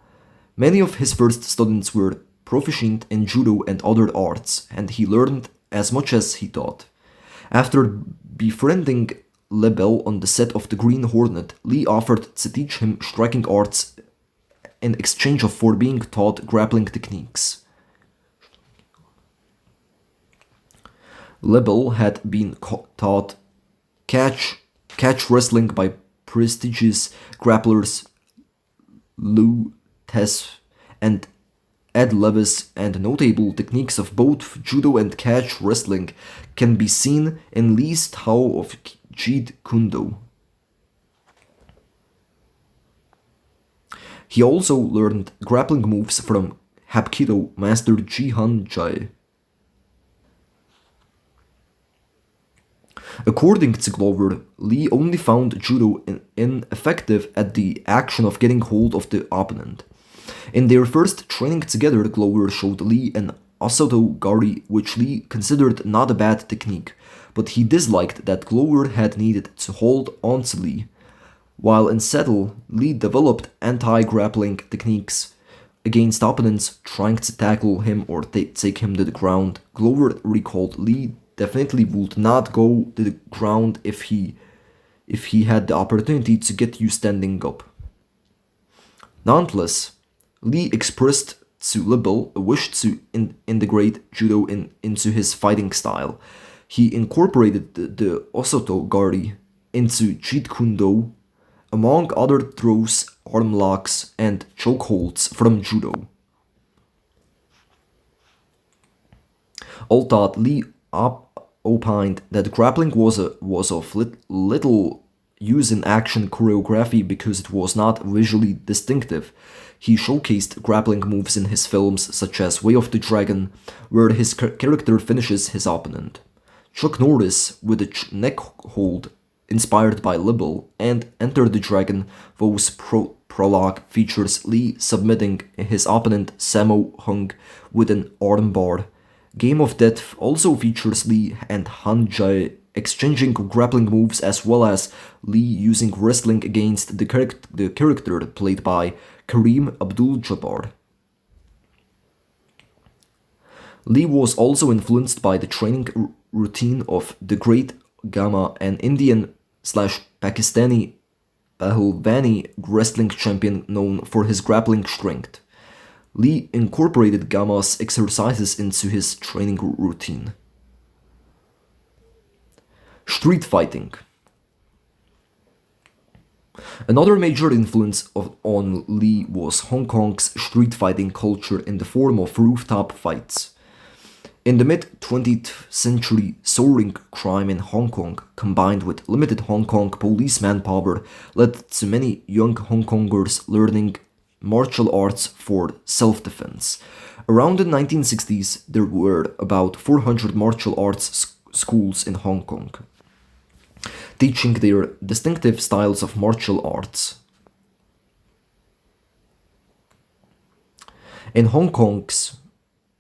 Many of his first students were proficient in judo and other arts, and he learned as much as he taught. After befriending Lebel on the set of The Green Hornet, Lee offered to teach him striking arts in exchange for being taught grappling techniques. Lebel had been taught catch wrestling by prestigious grapplers Lou Tess and Ed Levis, and notable techniques of both judo and catch wrestling can be seen in Lee's Tao of Jeet Kune Do. He also learned grappling moves from Hapkido master Jihan Jai. According to Glover, Lee only found judo ineffective at the action of getting hold of the opponent. In their first training together, Glover showed Lee an Osoto Gari, which Lee considered not a bad technique, but he disliked that Glover had needed to hold on to Lee. While in Seattle, Lee developed anti-grappling techniques against opponents trying to tackle him or take him to the ground. Glover recalled Lee definitely would not go to the ground if he had the opportunity to get you standing up. Nonetheless, Lee expressed to Lebel a wish to integrate judo into his fighting style. He incorporated the Osoto Gari into Jeet Kune Do, among other throws, arm locks, and chokeholds from judo. Although Lee opined that grappling was of little use in action choreography because it was not visually distinctive, he showcased grappling moves in his films such as Way of the Dragon, where his character finishes his opponent. Chuck Norris, with a neck hold inspired by Lebel, and Enter the Dragon, whose prologue features Lee submitting his opponent Sammo Hung with an armbar. Game of Death also features Lee and Han Jae exchanging grappling moves, as well as Lee using wrestling against the character played by Kareem Abdul-Jabbar. Lee was also influenced by the training routine of the Great Gama, an Indian/Pakistani Pahalvani wrestling champion known for his grappling strength. Lee incorporated Gama's exercises into his training routine. Street fighting. Another major influence on Lee was Hong Kong's street fighting culture in the form of rooftop fights. In the mid-20th century, soaring crime in Hong Kong, combined with limited Hong Kong police manpower, led to many young Hong Kongers learning martial arts for self-defense. Around the 1960s, there were about 400 martial arts schools in Hong Kong, teaching their distinctive styles of martial arts. In Hong Kong's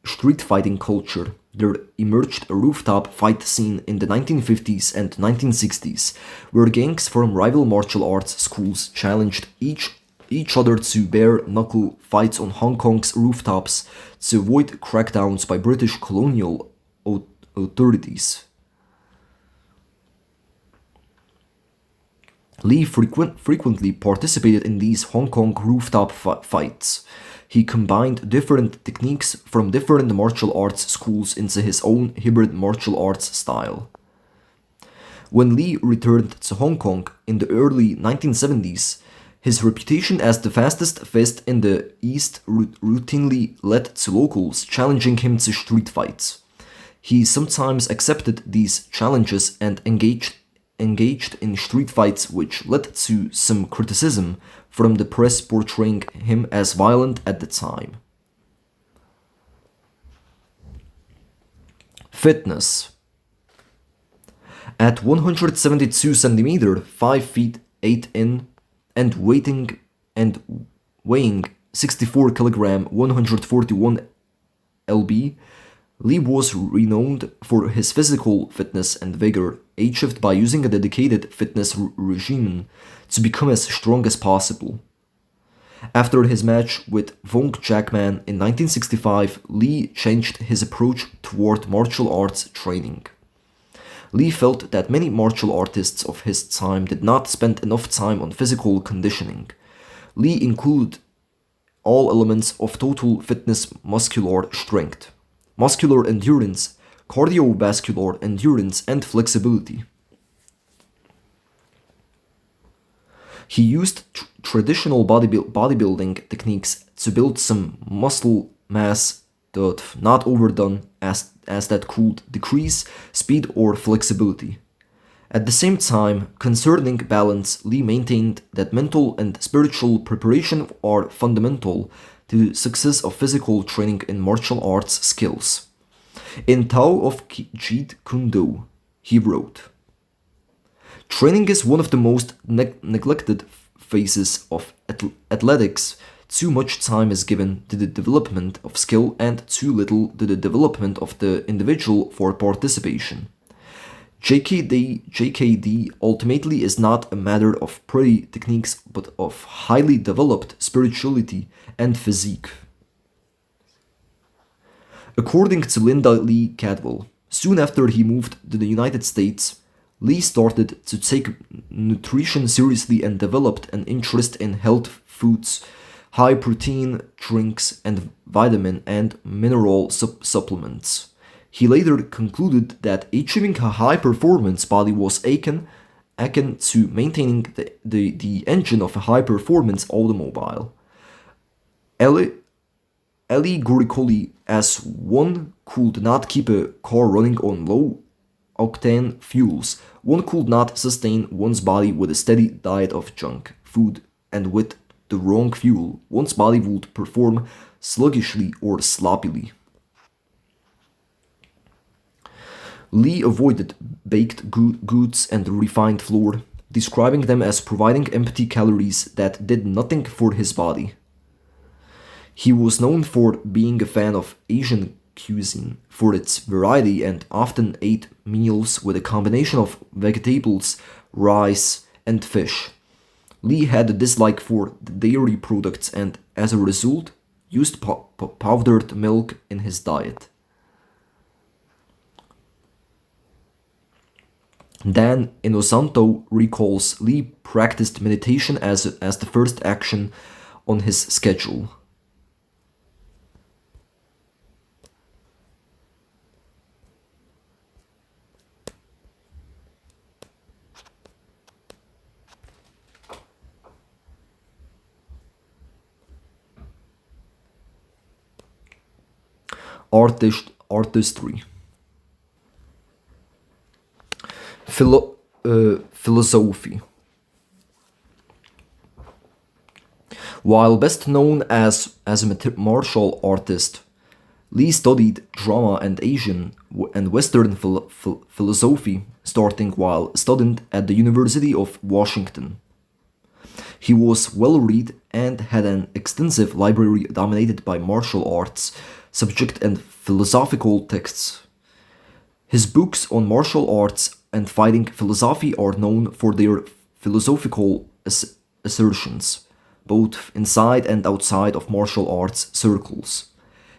street fighting culture, there emerged a rooftop fight scene in the 1950s and 1960s, where gangs from rival martial arts schools challenged each other to bare-knuckle fights on Hong Kong's rooftops to avoid crackdowns by British colonial authorities. Lee frequently participated in these Hong Kong rooftop fights. He combined different techniques from different martial arts schools into his own hybrid martial arts style. When Lee returned to Hong Kong in the early 1970s, his reputation as the fastest fist in the East routinely led to locals challenging him to street fights. He sometimes accepted these challenges and engaged in street fights, which led to some criticism from the press portraying him as violent at the time. Fitness. At 172 cm, 5 feet 8 in, and weighing 64 kg, 141 lb, Lee was renowned for his physical fitness and vigor, achieved by using a dedicated fitness regime to become as strong as possible. After his match with Wong Jackman in 1965, Lee changed his approach toward martial arts training. Lee felt that many martial artists of his time did not spend enough time on physical conditioning. Lee included all elements of total fitness: muscular strength, muscular endurance, cardiovascular endurance, and flexibility. He used traditional bodybuilding techniques to build some muscle mass, but not overdone, as that could decrease speed or flexibility. At the same time, concerning balance, Lee maintained that mental and spiritual preparation are fundamental to the success of physical training in martial arts skills. In Tao of Jeet Kune Do, he wrote, "Training is one of the most neglected phases of athletics. Too much time is given to the development of skill and too little to the development of the individual for participation. JKD ultimately is not a matter of pretty techniques but of highly developed spirituality and physique." According to Linda Lee Cadwell, soon after he moved to the United States, Lee started to take nutrition seriously and developed an interest in health foods, high protein drinks, and vitamin and mineral supplements. He later concluded that achieving a high performance body was akin to maintaining the engine of a high performance automobile. Allegorically, as one could not keep a car running on low octane fuels, one could not sustain one's body with a steady diet of junk food, and with the wrong fuel, one's body would perform sluggishly or sloppily. Lee avoided baked goods and refined flour, describing them as providing empty calories that did nothing for his body. He was known for being a fan of Asian cuisine for its variety and often ate meals with a combination of vegetables, rice, and fish. Lee had a dislike for dairy products and, as a result, used powdered milk in his diet. Dan Inosanto recalls Lee practiced meditation as the first action on his schedule. Artistry. Philosophy. While best known as a martial artist, Lee studied drama and Asian and Western philosophy, starting while studying at the University of Washington. He was well read and had an extensive library dominated by martial arts, subject and philosophical texts. His books on martial arts and fighting philosophy are known for their philosophical assertions, both inside and outside of martial arts circles.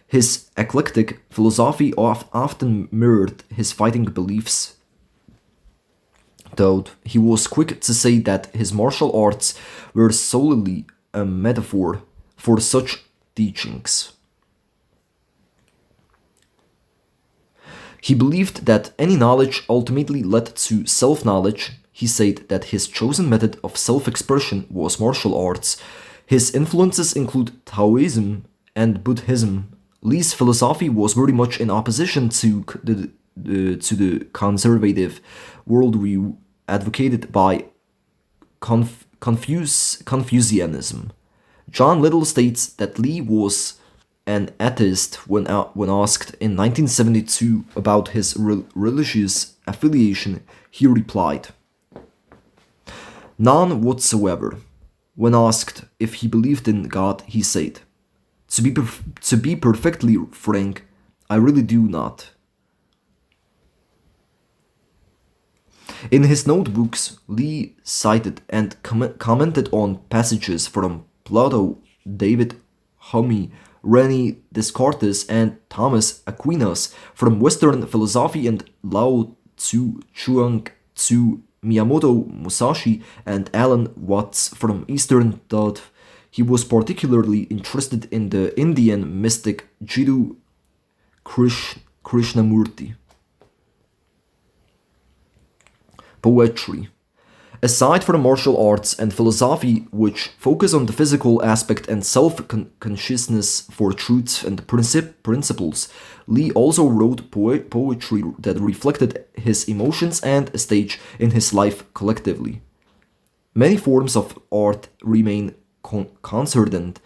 His eclectic philosophy often mirrored his fighting beliefs, though he was quick to say that his martial arts were solely a metaphor for such teachings. He believed that any knowledge ultimately led to self knowledge. He said that his chosen method of self expression was martial arts. His influences include Taoism and Buddhism. Lee's philosophy was very much in opposition to the conservative worldview advocated by Confucianism. John Little states that Lee was an atheist when asked in 1972 about his religious affiliation. He replied, "None whatsoever." When asked if he believed in God, he said, to be perfectly frank, I really do not." In his notebooks, Lee cited and commented on passages from Plato, David Hume, René Descartes, and Thomas Aquinas, from Western philosophy, and Lao Tzu, Chuang Tzu, Miyamoto Musashi, and Alan Watts from Eastern thought. He was particularly interested in the Indian mystic Jiddu Krishnamurti. Poetry. Aside from martial arts and philosophy, which focus on the physical aspect and self-consciousness for truths and principles, Lee also wrote poetry that reflected his emotions and a stage in his life collectively. Many forms of art remain concordant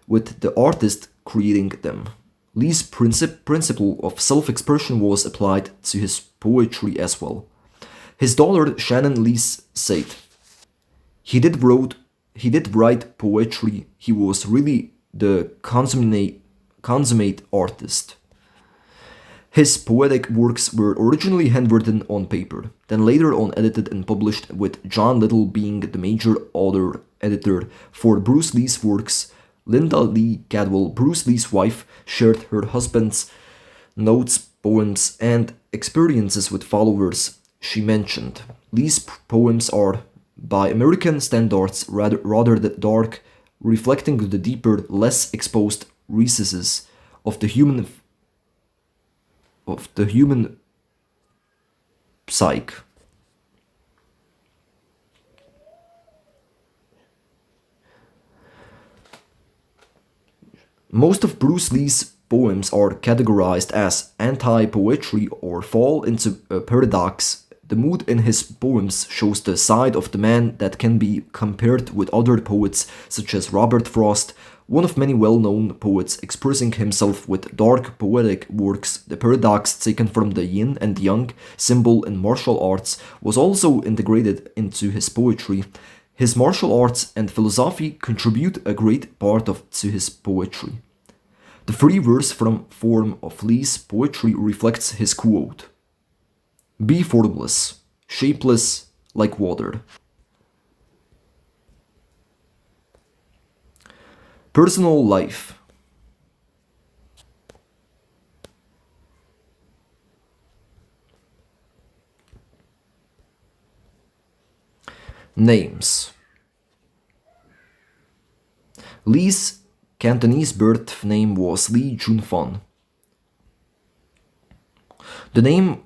with the artist creating them. Lee's principle of self-expression was applied to his poetry as well. His daughter Shannon Lee said, he did write poetry. He was really the consummate artist. His poetic works were originally handwritten on paper, then later on edited and published, with John Little being the major author editor for Bruce Lee's works. Linda Lee Cadwell, Bruce Lee's wife, shared her husband's notes, poems, and experiences with followers. She mentioned, Lee's poems are, by American standards, rather dark, reflecting the deeper, less exposed recesses of the human psyche. Most of Bruce Lee's poems are categorized as anti-poetry or fall into a paradox. The mood in his poems shows the side of the man that can be compared with other poets such as Robert Frost, one of many well-known poets expressing himself with dark poetic works. The paradox, taken from the yin and yang symbol in martial arts, was also integrated into his poetry. His martial arts and philosophy contribute a great part to his poetry. The free verse form of Lee's poetry reflects his quote, "Be formless, shapeless like water." Personal life. Names. Lee's Cantonese birth name was Lee Junfon. The name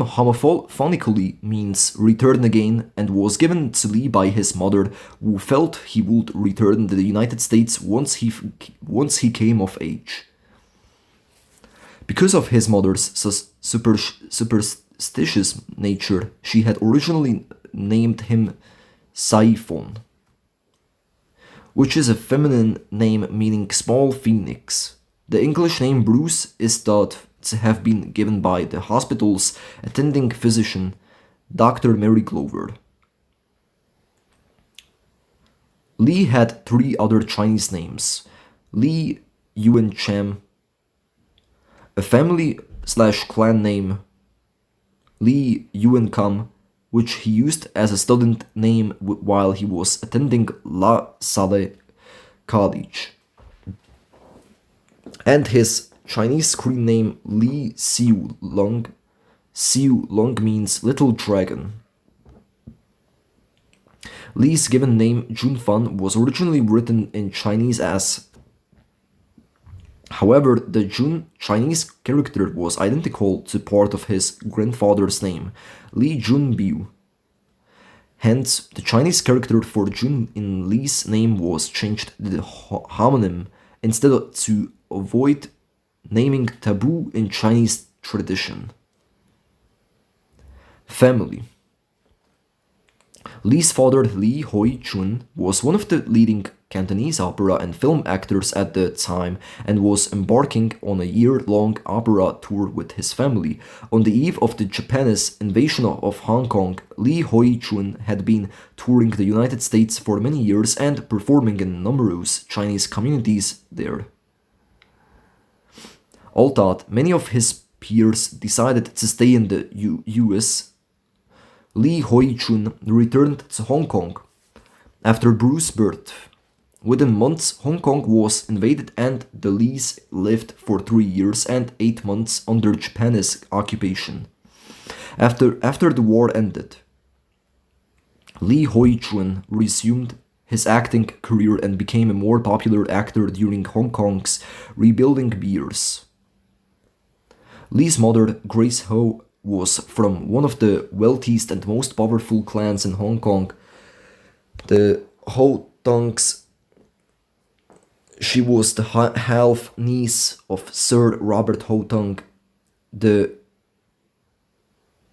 homophonically means return again and was given to Lee by his mother, who felt he would return to the United States once he came of age. Because of his mother's superstitious nature, she had originally named him Saifon. which is a feminine name meaning small phoenix. The English name Bruce is thought to have been given by the hospital's attending physician, Dr. Mary Glover. Lee had three other Chinese names: Lee Yuan Cham, a family/clan name, Lee Yuan Kam, which he used as a student name while he was attending La Salle College, and his Chinese screen name Li Xiu Long. Xiu Long means little dragon. Li's given name Junfan was originally written in Chinese as. However, the Jun Chinese character was identical to part of his grandfather's name, Li Junbiu. Hence, the Chinese character for Jun in Li's name was changed to the homonym instead to avoid naming taboo in Chinese tradition. Family. Li's father, Li Hoi Chun, was one of the leading Cantonese opera and film actors at the time and was embarking on a year-long opera tour with his family. On the eve of the Japanese invasion of Hong Kong, Li Hoi Chun had been touring the United States for many years and performing in numerous Chinese communities there. Although many of his peers decided to stay in the US, Li Hoi Chun returned to Hong Kong after Bruce's birth. Within months, Hong Kong was invaded and the Lees lived for 3 years and 8 months under Japanese occupation. After the war ended, Li Hoi Chun resumed his acting career and became a more popular actor during Hong Kong's rebuilding years. Li's mother, Grace Ho, was from one of the wealthiest and most powerful clans in Hong Kong, the Ho Tungs. She was the half-niece of Sir Robert Ho Tung, the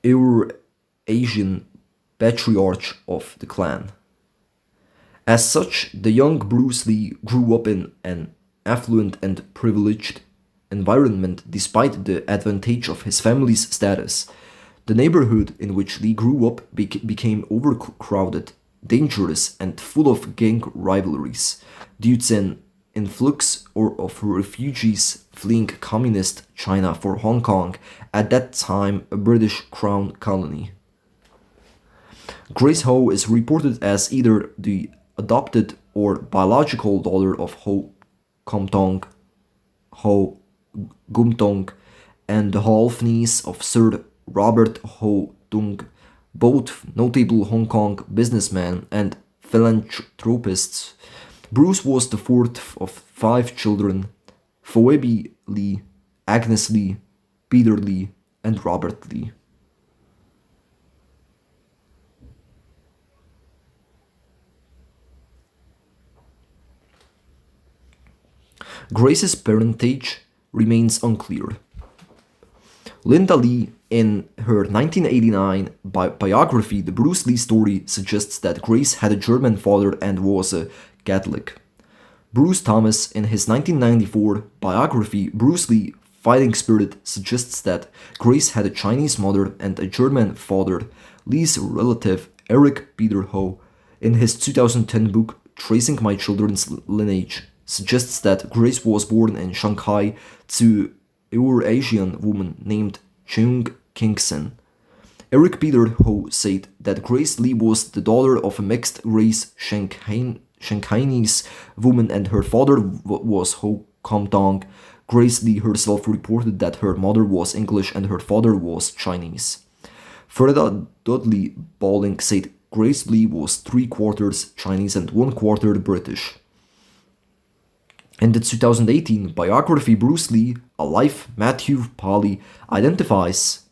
Eurasian patriarch of the clan. As such, the young Bruce Lee grew up in an affluent and privileged environment despite the advantage of his family's status. The neighborhood in which Lee grew up became overcrowded, dangerous, and full of gang rivalries due to an influx of refugees fleeing communist China for Hong Kong, at that time a British Crown colony. Grace Ho is reported as either the adopted or biological daughter of Ho Kum Tong, Ho Gum Tong, and the half-niece of Sir Robert Ho Tung, both notable Hong Kong businessmen and philanthropists. Bruce was the fourth of 5 children: Phoebe Lee, Agnes Lee, Peter Lee, and Robert Lee. Grace's parentage remains unclear. Linda Lee, in her 1989 biography, The Bruce Lee Story, suggests that Grace had a German father and was a Catholic. Bruce Thomas, in his 1994 biography, Bruce Lee, Fighting Spirit, suggests that Grace had a Chinese mother and a German father. Lee's relative, Eric Peter Ho, in his 2010 book, Tracing My Children's Lineage, suggests that Grace was born in Shanghai to a Eurasian woman named Chung Kingson. Eric Peter Ho said that Grace Lee was the daughter of a mixed-race Shanghainese woman and her father was Ho Kum Tong. Grace Lee herself reported that her mother was English and her father was Chinese. Freda Dudley Bowling said Grace Lee was 3/4 Chinese and 1/4 British. In the 2018 biography Bruce Lee, Alive, Matthew Polly identifies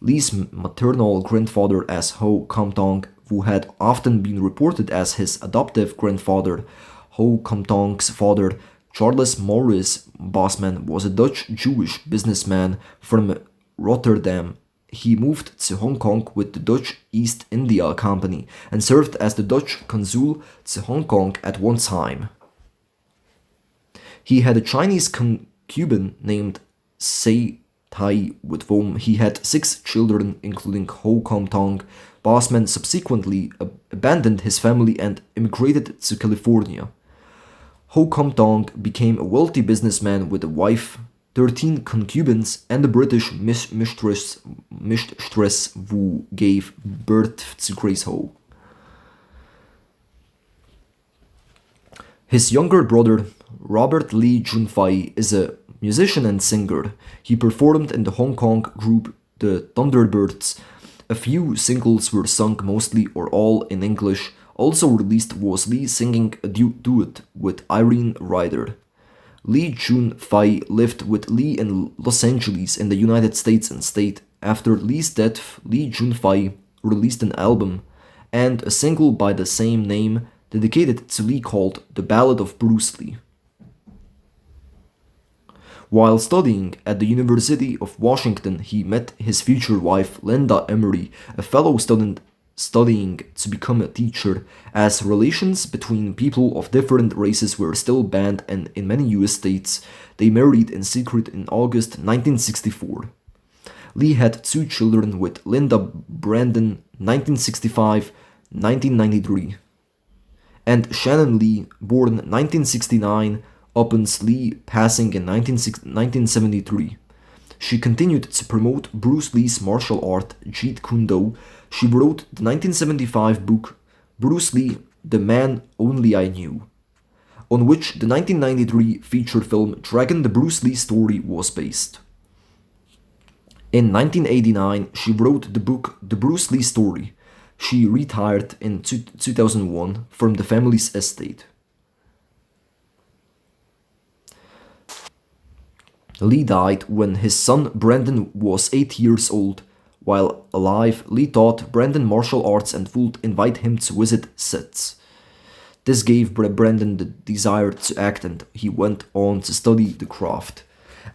Lee's maternal grandfather as Ho Kum Tong, who had often been reported as his adoptive grandfather. Ho Kum Tong's father, Charles Maurice Bosman, was a Dutch Jewish businessman from Rotterdam he moved to Hong Kong with the Dutch East India Company and served as the Dutch consul to Hong Kong at one time. He had a Chinese concubine named Sei Tai, with whom he had 6 children, including Ho Kam Tong. Bosman subsequently abandoned his family and immigrated to California. Ho Kam Tong became a wealthy businessman with a wife, 13 concubines, and a British mistress who gave birth to Grace Ho. His younger brother, Robert Lee Jun Fai, is a musician and singer. He performed in the Hong Kong group The Thunderbirds. A few singles were sung mostly or all in English. Also released was Lee singing a duet with Irene Ryder. Lee Jun Fai lived with Lee in Los Angeles in the United States and stayed. After Lee's death, Lee Jun Fai released an album and a single by the same name dedicated to Lee called The Ballad of Bruce Lee. While studying at the University of Washington, he met his future wife, Linda Emery, a fellow student studying to become a teacher, as relations between people of different races were still banned, and in many US states, they married in secret in August 1964. Lee had 2 children with Linda Brandon 1965-1993 and Shannon Lee, born 1969, upon Lee passing in 1973. She continued to promote Bruce Lee's martial art, Jeet Kune Do. She wrote the 1975 book Bruce Lee, The Man Only I Knew, on which the 1993 feature film Dragon the Bruce Lee Story was based. In 1989, she wrote the book The Bruce Lee Story. She retired in 2001 from the family's estate. Lee died when his son Brandon was 8 years old. While alive, Lee taught Brandon martial arts and would invite him to visit sets. This gave Brandon the desire to act, and he went on to study the craft.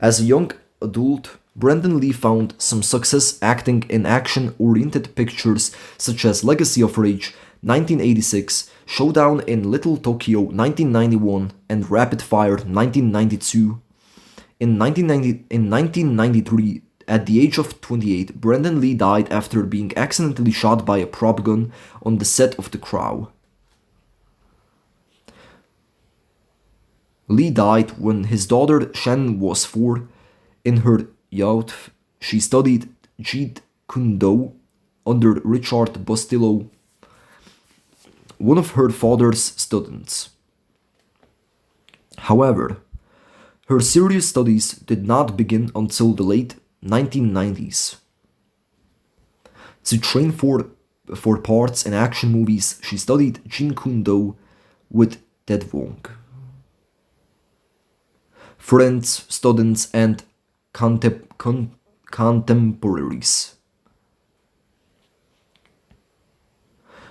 As a young adult, Brandon Lee found some success acting in action-oriented pictures such as Legacy of Rage 1986, Showdown in Little Tokyo 1991, and Rapid Fire 1992. In 1993, at the age of 28, Brandon Lee died after being accidentally shot by a prop gun on the set of The Crow. Lee died when his daughter Shannon was 4. In her youth, she studied Jeet Kune Do under Richard Bustillo, one of her father's students. However, her serious studies did not begin until the late 1990s. To train for parts in action movies, she studied Jeet Kune Do with Ted Wong. Friends, students, and contemporaries.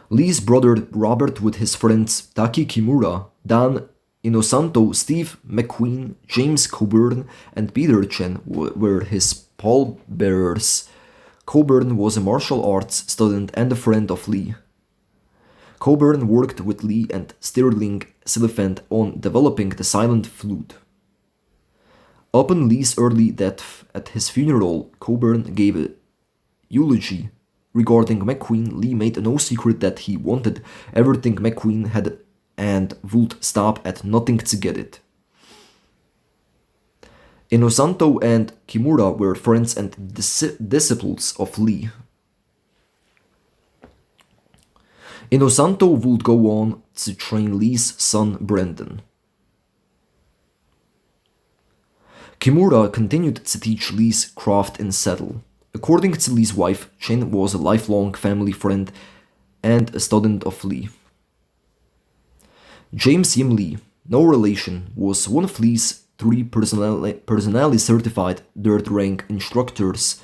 Lee's brother Robert, with his friends Taki Kimura, Dan Inosanto, Steve McQueen, James Coburn, and Peter Chen were his pallbearers. Coburn was a martial arts student and a friend of Lee. Coburn worked with Lee and Stirling Silliphant on developing the silent flute. Upon Lee's early death, at his funeral, Coburn gave a eulogy regarding McQueen. Lee made no secret that he wanted everything McQueen had and would stop at nothing to get it. Inosanto and Kimura were friends and disciples of Lee. Inosanto would go on to train Lee's son Brandon. Kimura continued to teach Lee's craft in saddle. According to Lee's wife, Chen was a lifelong family friend and a student of Lee. James Yim Lee, no relation, was one of Lee's 3 personally certified third rank instructors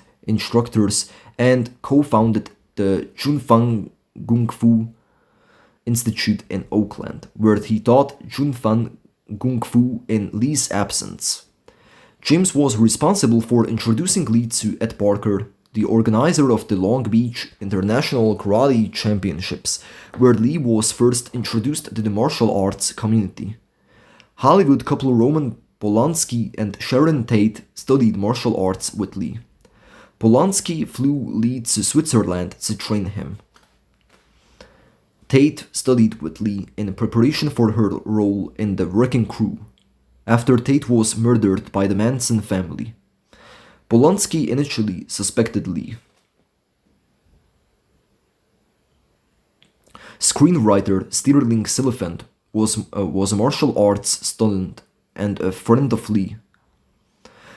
and co-founded the Junfang Gung Fu Institute in Oakland, where he taught Junfang Gung Fu in Lee's absence. James was responsible for introducing Lee to Ed Parker, the organizer of the Long Beach International Karate Championships, where Lee was first introduced to the martial arts community. Hollywood couple Roman Polanski and Sharon Tate studied martial arts with Lee. Polanski flew Lee to Switzerland to train him. Tate studied with Lee in preparation for her role in The Wrecking Crew, after Tate was murdered by the Manson family. Polanski initially suspected Lee. Screenwriter Stirling Silliphant was a martial arts student and a friend of Lee.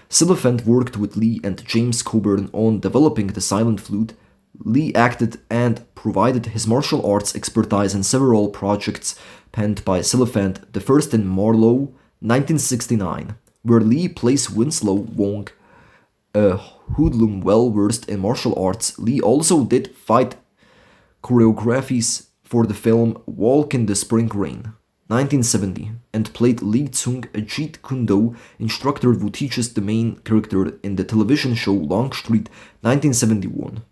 Silliphant worked with Lee and James Coburn on developing the silent flute. Lee acted and provided his martial arts expertise in several projects penned by Silliphant, the first in Marlowe, 1969, where Lee plays Winslow Wong, a hoodlum well versed in martial arts. Lee also did fight choreographies for the film Walk in the Spring Rain, 1970, and played Lee Tsung, a Jeet Kune Do instructor who teaches the main character in the television show Longstreet, 1971.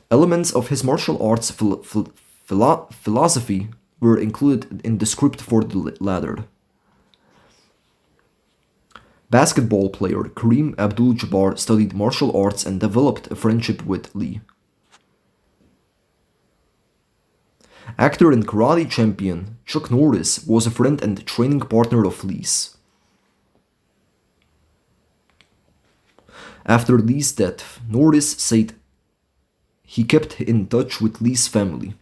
Elements of his martial arts philosophy were included in the script for the latter. Basketball player Kareem Abdul-Jabbar studied martial arts and developed a friendship with Lee. Actor and karate champion Chuck Norris was a friend and training partner of Lee's. After Lee's death, Norris said he kept in touch with Lee's family.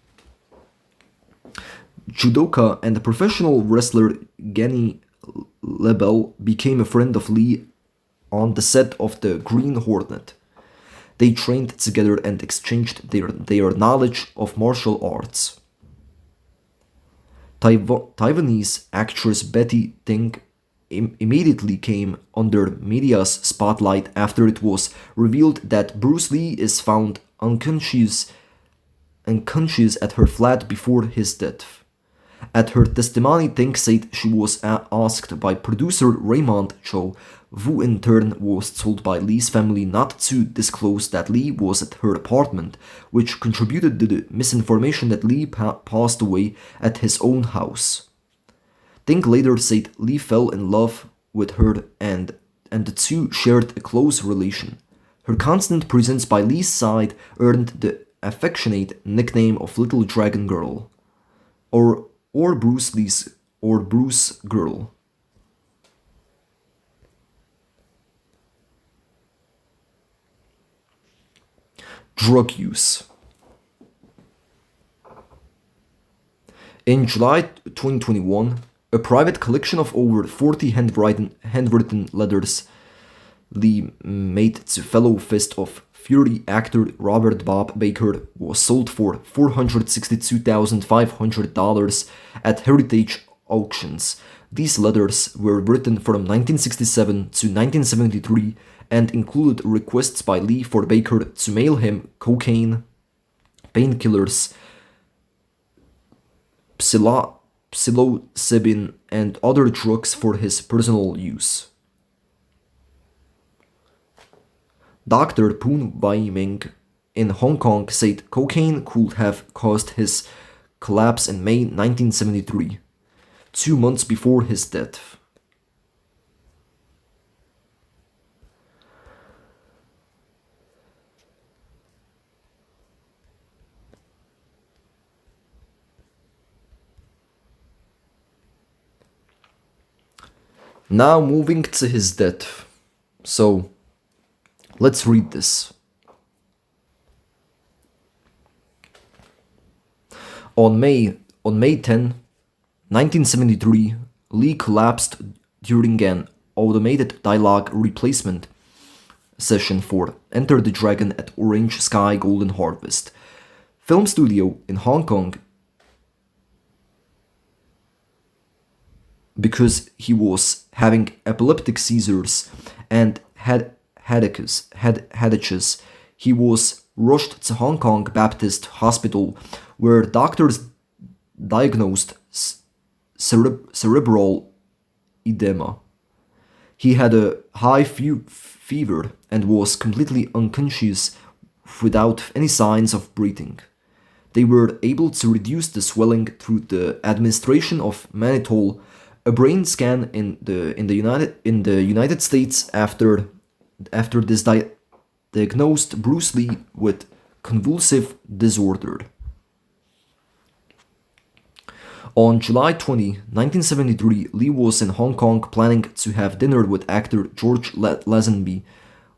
Judoka and professional wrestler Genny Lebel became a friend of Lee on the set of The Green Hornet. They trained together and exchanged their knowledge of martial arts. Taiwanese actress Betty Ting immediately came under media's spotlight after it was revealed that Bruce Lee is found unconscious at her flat before his death. At her testimony, Ting said she was asked by producer Raymond Cho, who in turn was told by Lee's family not to disclose that Lee was at her apartment, which contributed to the misinformation that Lee passed away at his own house. Ting later said Lee fell in love with her and the two shared a close relation. Her constant presence by Lee's side earned the affectionate nickname of Little Dragon Girl, or Bruce Girl. Drug use. In July 2021, a private collection of over 40 handwritten letters Lee made to fellow Fist of Fury actor Robert Bob Baker was sold for $462,500 at Heritage Auctions. These letters were written from 1967 to 1973 and included requests by Lee for Baker to mail him cocaine, painkillers, psilocybin, and other drugs for his personal use. Dr. Poon Wai Ming in Hong Kong said cocaine could have caused his collapse in May 1973, 2 months before his death. Now moving to his death. So, let's read this. On May 10, 1973, Lee collapsed during an automated dialogue replacement session for Enter the Dragon at Orange Sky Golden Harvest film studio in Hong Kong because he was having epileptic seizures and had headaches. He was rushed to Hong Kong Baptist Hospital, where doctors diagnosed cerebral edema. He had a high fever and was completely unconscious without any signs of breathing. They were able to reduce the swelling through the administration of mannitol, a brain scan in the United States after this diagnosed Bruce Lee with convulsive disorder. On July 20, 1973, Lee was in Hong Kong planning to have dinner with actor George Lazenby,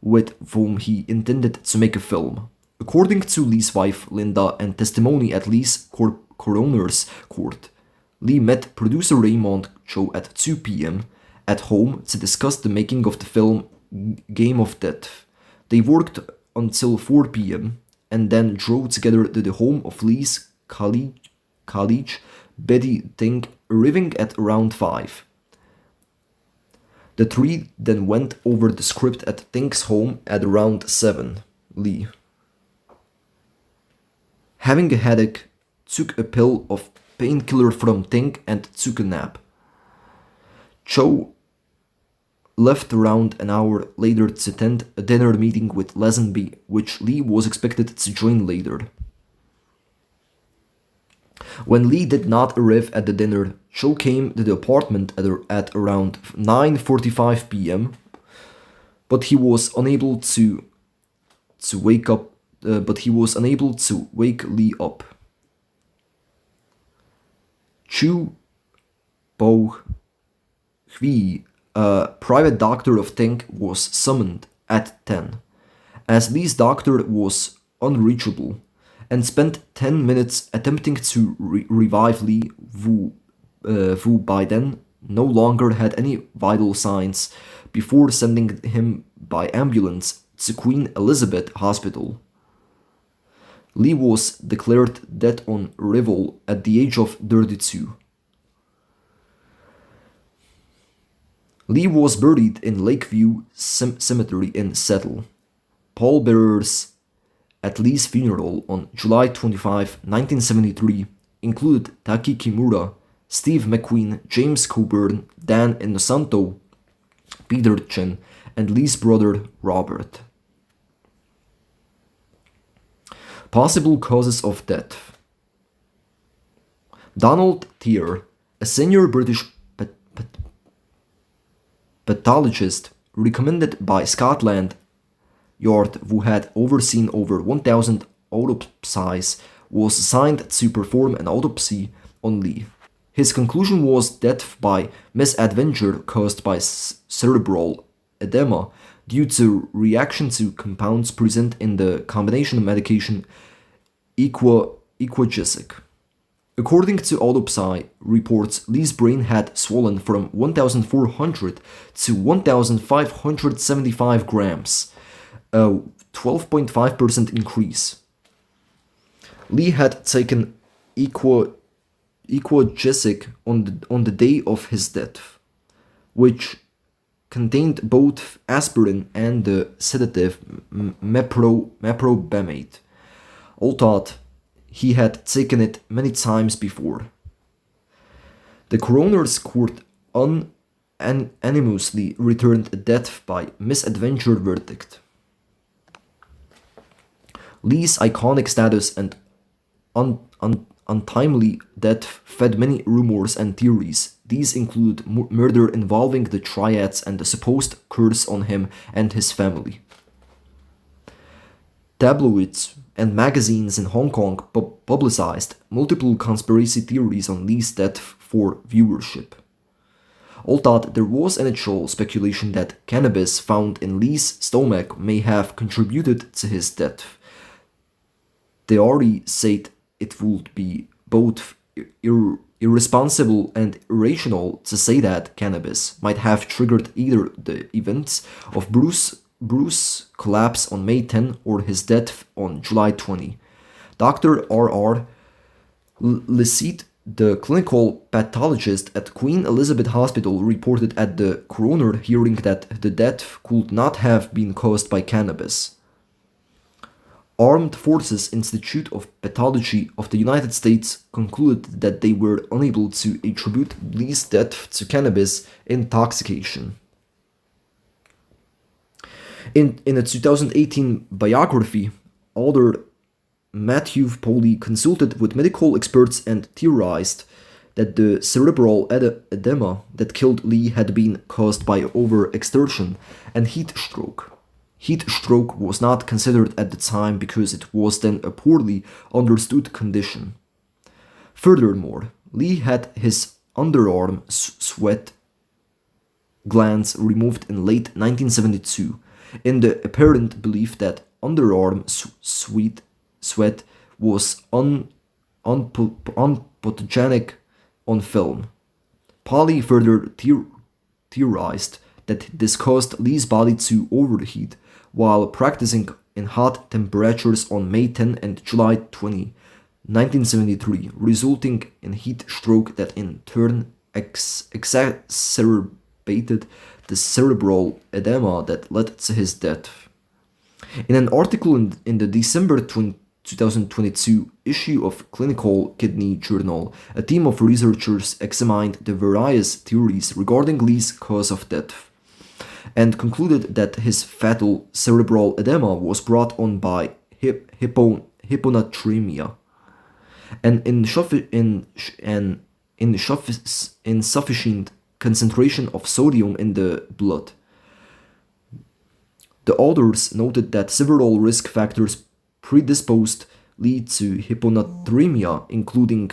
with whom he intended to make a film. According to Lee's wife, Linda, and testimony at Lee's coroner's court, Lee met producer Raymond Cho at 2 p.m. at home to discuss the making of the film Game of Death. They worked until 4 p.m. and then drove together to the home of Lee's colleague, Betty Ting, arriving at around 5. The three then went over the script at Ting's home at around 7. Lee, having a headache, took a pill of painkiller from Ting and took a nap. Cho left around an hour later to attend a dinner meeting with Lazenby, which Lee was expected to join later. When Lee did not arrive at the dinner, Cho came to the apartment at around 9:45 p.m., but he was unable to wake Lee up. Chu Bo Hui, a private doctor of Ting, was summoned at 10, as Lee's doctor was unreachable, and spent 10 minutes attempting to revive Lee, who by then no longer had any vital signs, before sending him by ambulance to Queen Elizabeth Hospital. Lee was declared dead on arrival at the age of 32. Lee was buried in Lakeview Cemetery in Seattle. Pallbearers at Lee's funeral on July 25, 1973 included Taki Kimura, Steve McQueen, James Coburn, Dan Inosanto, Peter Chen, and Lee's brother Robert. Possible causes of death. Donald Thier, a senior British pathologist recommended by Scotland Yard, who had overseen over 1,000 autopsies, was assigned to perform an autopsy on Lee. His conclusion was death by misadventure caused by cerebral edema due to reaction to compounds present in the combination medication Equagesic. According to autopsy reports, Lee's brain had swollen from 1,400 to 1,575 grams, a 12.5% increase. Lee had taken Equagesic on the day of his death, which contained both aspirin and the sedative meprobamate, although he had taken it many times before. The coroner's court unanimously returned a death by misadventure verdict. Lee's iconic status and untimely death fed many rumors and theories. These include murder involving the triads and the supposed curse on him and his family. Tabloids and magazines in Hong Kong publicized multiple conspiracy theories on Lee's death for viewership. Although there was initial speculation that cannabis found in Lee's stomach may have contributed to his death, theory said it would be both irresponsible and irrational to say that cannabis might have triggered either the events of Bruce's collapse on May 10 or his death on July 20. Dr. R.R. Licite, the clinical pathologist at Queen Elizabeth Hospital, reported at the coroner hearing that the death could not have been caused by cannabis. Armed Forces Institute of Pathology of the United States concluded that they were unable to attribute Lee's death to cannabis intoxication. In a 2018 biography, author Matthew Poley consulted with medical experts and theorized that the cerebral edema that killed Lee had been caused by overexertion and heat stroke. Heat stroke was not considered at the time because it was then a poorly understood condition. Furthermore, Lee had his underarm sweat glands removed in late 1972 in the apparent belief that underarm sweat was unpathogenic on film. Polly further theorized that this caused Lee's body to overheat while practicing in hot temperatures on May 10 and July 20, 1973, resulting in heat stroke that in turn exacerbated the cerebral edema that led to his death. In an article in the December 2022 issue of Clinical Kidney Journal, a team of researchers examined the various theories regarding Lee's cause of death and concluded that his fatal cerebral edema was brought on by hyponatremia, an insufficient concentration of sodium in the blood. The authors noted that several risk factors predisposed Lee to hyponatremia, including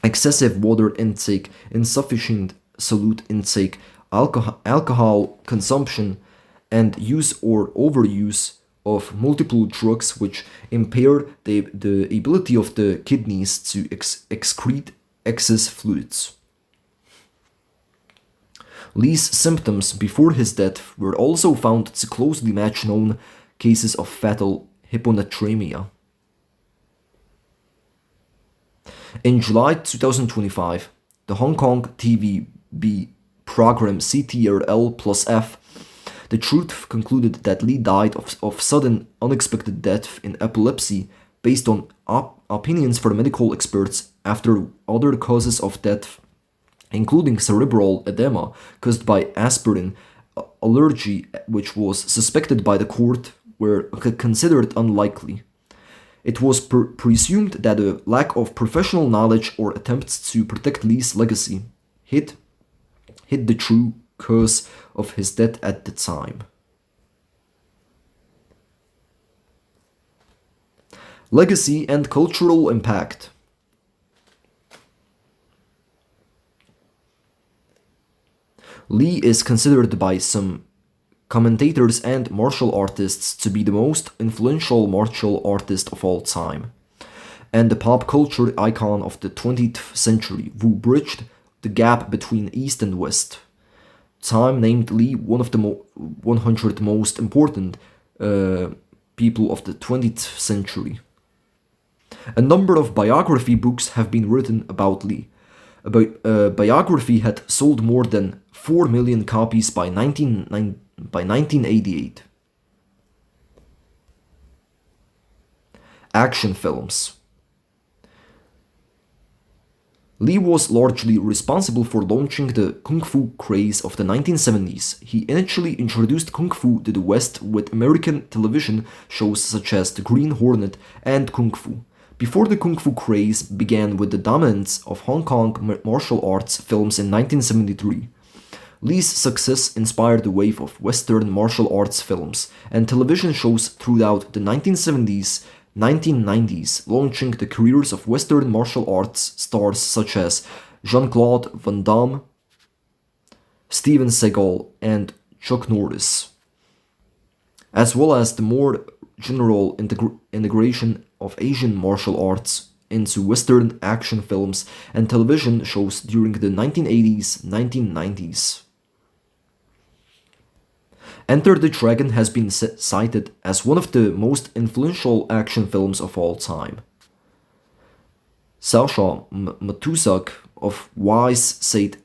excessive water intake, insufficient solute intake, alcohol consumption, and use or overuse of multiple drugs which impair the ability of the kidneys to excrete excess fluids. Lee's symptoms before his death were also found to closely match known cases of fatal hyponatremia. In July 2025, the Hong Kong TVB program CTRL plus F, The Truth, concluded that Lee died of sudden unexpected death in epilepsy based on opinions from medical experts after other causes of death, including cerebral edema caused by aspirin allergy, which was suspected by the court, were considered unlikely. It was presumed that a lack of professional knowledge or attempts to protect Lee's legacy hid the true cause of his death at the time. Legacy and cultural impact. Lee is considered by some commentators and martial artists to be the most influential martial artist of all time, and the pop culture icon of the 20th century who bridged the gap between East and West. Time named Lee one of the 100 most important people of the 20th century. A number of biography books have been written about Lee. A biography had sold more than 4 million copies by 1988. Action films. Lee was largely responsible for launching the Kung Fu craze of the 1970s. He initially introduced Kung Fu to the West with American television shows such as The Green Hornet and Kung Fu, before the Kung Fu craze began with the dominance of Hong Kong martial arts films in 1973. Lee's success inspired a wave of Western martial arts films and television shows throughout the 1970s, 1990s, launching the careers of Western martial arts stars such as Jean-Claude Van Damme, Steven Seagal, and Chuck Norris, as well as the more general integration of Asian martial arts into Western action films and television shows during the 1980s, 1990s. Enter the Dragon has been cited as one of the most influential action films of all time. Sasha Matusak of Vice said,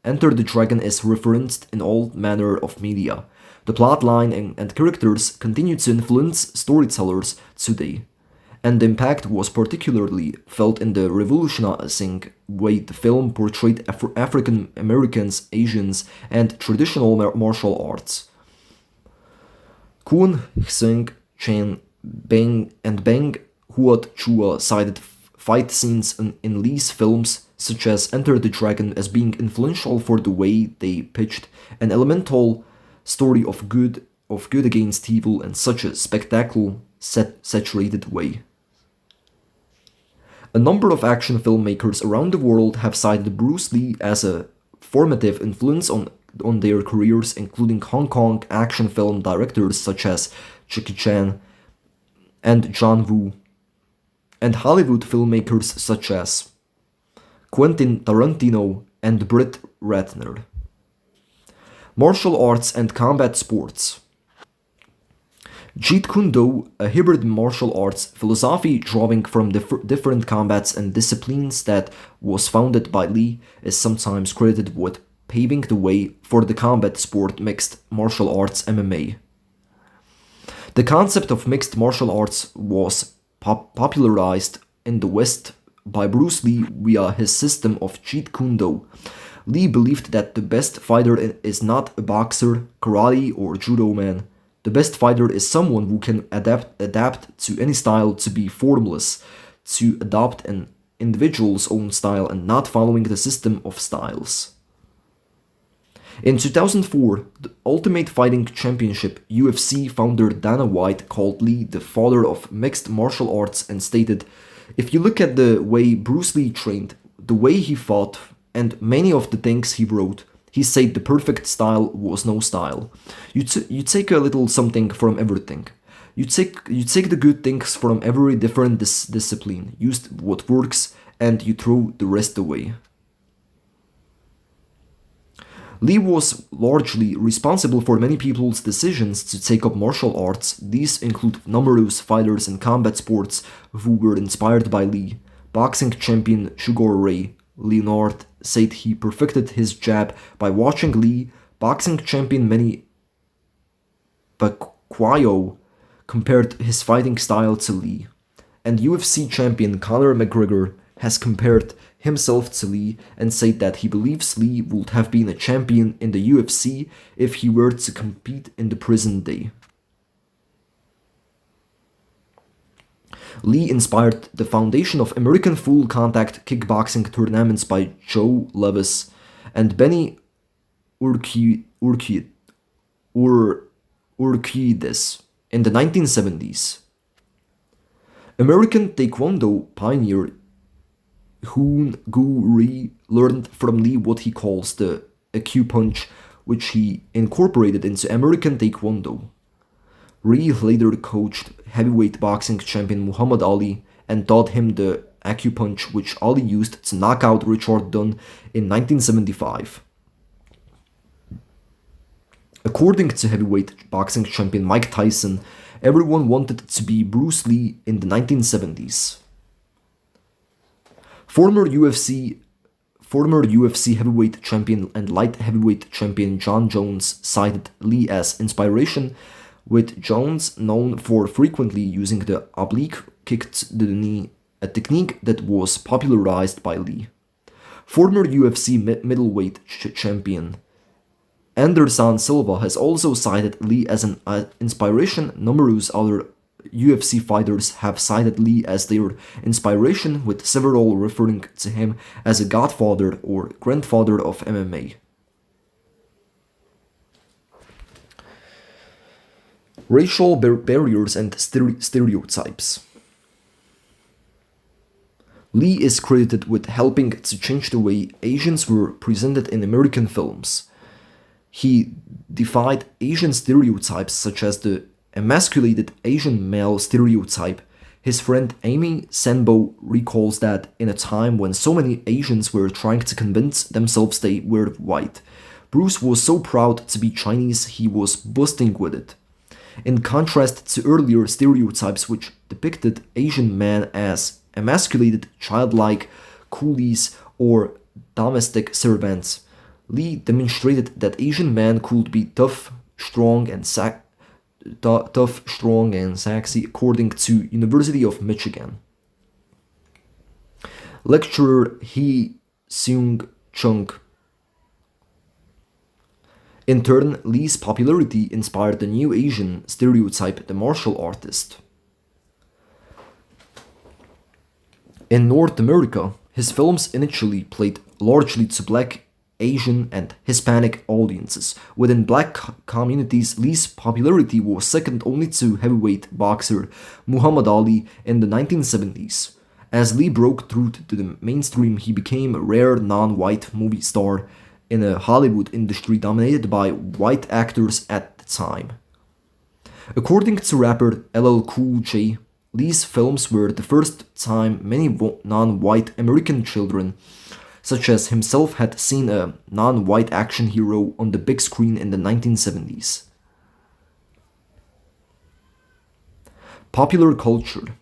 Enter the Dragon is referenced in all manner of media. The plotline and characters continue to influence storytellers today, and the impact was particularly felt in the revolutionizing way the film portrayed African Americans, Asians, and traditional martial arts. Kwon Seung, Chan Bang, and Bang Huat Chua cited fight scenes in Lee's films, such as Enter the Dragon, as being influential for the way they pitched an elemental story of good against evil in such a spectacular, saturated way. A number of action filmmakers around the world have cited Bruce Lee as a formative influence on their careers, including Hong Kong action film directors such as Jackie Chan and John Woo, and Hollywood filmmakers such as Quentin Tarantino and Brett Ratner. Martial arts and combat sports. Jeet Kune Do, a hybrid martial arts philosophy drawing from different combats and disciplines that was founded by Lee, is sometimes credited with paving the way for the combat sport mixed martial arts MMA. The concept of mixed martial arts was popularized in the West by Bruce Lee via his system of Jeet Kune Do. Lee believed that the best fighter is not a boxer, karate, or judo man. The best fighter is someone who can adapt to any style, to be formless, to adopt an individual's own style and not following the system of styles. In 2004, the Ultimate Fighting Championship UFC founder Dana White called Lee the father of mixed martial arts and stated, "If you look at the way Bruce Lee trained, the way he fought, and many of the things he wrote, he said the perfect style was no style. You take a little something from everything. You take the good things from every different discipline, use what works, and you throw the rest away." Lee was largely responsible for many people's decisions to take up martial arts. These include numerous fighters in combat sports who were inspired by Lee. Boxing champion Sugar Ray Leonard said he perfected his jab by watching Lee. Boxing champion Manny Pacquiao compared his fighting style to Lee. And UFC champion Conor McGregor has compared himself to Lee and said that he believes Lee would have been a champion in the UFC if he were to compete in the present day. Lee inspired the foundation of American full contact kickboxing tournaments by Joe Levis and Benny Urquidez in the 1970s. American Taekwondo pioneer Hoon Goo Ri learned from Lee what he calls the acupunch, which he incorporated into American Taekwondo. Ri later coached heavyweight boxing champion Muhammad Ali and taught him the acupunch, which Ali used to knock out Richard Dunn in 1975. According to heavyweight boxing champion Mike Tyson, everyone wanted to be Bruce Lee in the 1970s. Former UFC heavyweight champion and light heavyweight champion John Jones cited Lee as inspiration, with Jones known for frequently using the oblique kick to the knee, a technique that was popularized by Lee. Former UFC middleweight champion Anderson Silva has also cited Lee as an inspiration. Numerous other UFC fighters have cited Lee as their inspiration, with several referring to him as a godfather or grandfather of MMA. Racial barriers and stereotypes. Lee is credited with helping to change the way Asians were presented in American films. He defied Asian stereotypes such as the emasculated Asian male stereotype. His friend Amy Sanbo recalls that in a time when so many Asians were trying to convince themselves they were white, Bruce was so proud to be Chinese he was bursting with it. In contrast to earlier stereotypes which depicted Asian men as emasculated, childlike, coolies, or domestic servants, Lee demonstrated that Asian men could be tough, strong, and sexy, according to University of Michigan. Lecturer Hee Seung Chung In turn, Lee's popularity inspired the new Asian stereotype, the martial artist. In North America, his films initially played largely to black, Asian, and Hispanic audiences. Within black communities, Lee's popularity was second only to heavyweight boxer Muhammad Ali in the 1970s. As Lee broke through to the mainstream, he became a rare non-white movie star in a Hollywood industry dominated by white actors at the time. According to rapper LL Cool J, Lee's films were the first time many non-white American children, such as himself, had seen a non-white action hero on the big screen in the 1970s. Popular culture.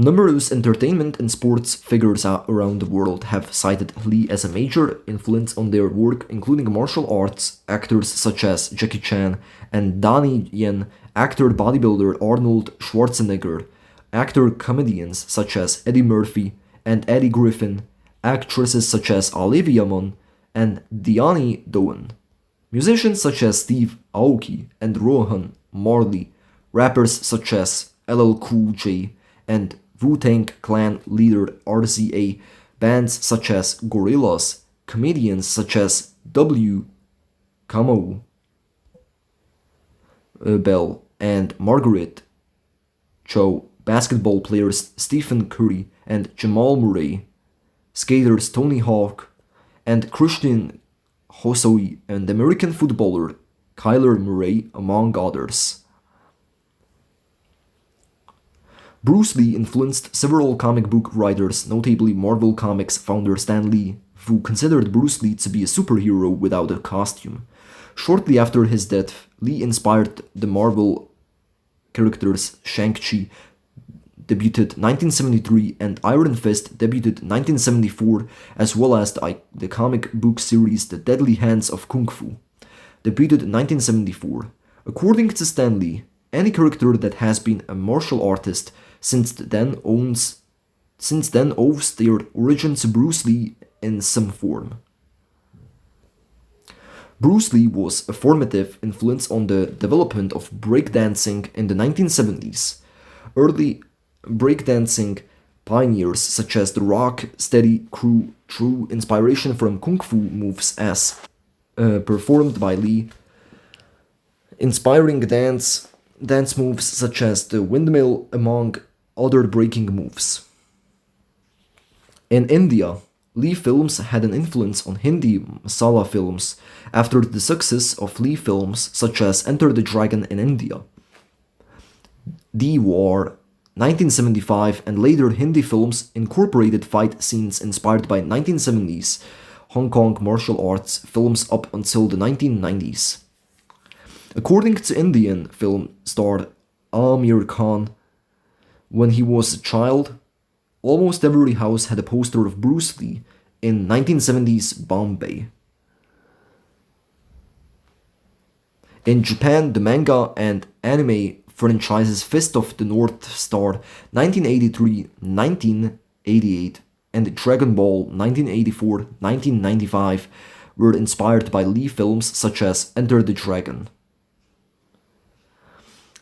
Numerous entertainment and sports figures around the world have cited Lee as a major influence on their work, including martial arts actors such as Jackie Chan and Donnie Yen, actor bodybuilder Arnold Schwarzenegger, actor comedians such as Eddie Murphy and Eddie Griffin, actresses such as Olivia Munn and Diane Doan, musicians such as Steve Aoki and Rohan Marley, rappers such as LL Cool J and Wu-Tang Clan leader RZA, bands such as Gorillaz, comedians such as W. Kamau Bell and Margaret Cho, basketball players Stephen Curry and Jamal Murray, skaters Tony Hawk and Christian Hosoi, and American footballer Kyler Murray, among others. Bruce Lee influenced several comic book writers, notably Marvel Comics founder Stan Lee, who considered Bruce Lee to be a superhero without a costume. Shortly after his death, Lee inspired the Marvel characters Shang-Chi, debuted 1973, and Iron Fist, debuted 1974, as well as the comic book series The Deadly Hands of Kung Fu, debuted 1974. According to Stan Lee, any character that has been a martial artist since then owes their origin to Bruce Lee in some form. Bruce Lee was a formative influence on the development of breakdancing in the 1970s. Early breakdancing pioneers such as The Rock, Steady Crew drew inspiration from Kung Fu moves as performed by Lee, inspiring dance moves such as the windmill, among other breaking moves. In India, Lee films had an influence on Hindi masala films after the success of Lee films such as Enter the Dragon in India, The War, 1975, and later Hindi films incorporated fight scenes inspired by 1970s Hong Kong martial arts films up until the 1990s. According to Indian film star Amir Khan, when he was a child, almost every house had a poster of Bruce Lee in 1970s Bombay. In Japan, the manga and anime franchises Fist of the North Star 1983, 1988, and Dragon Ball 1984, 1995 were inspired by Lee films such as Enter the Dragon.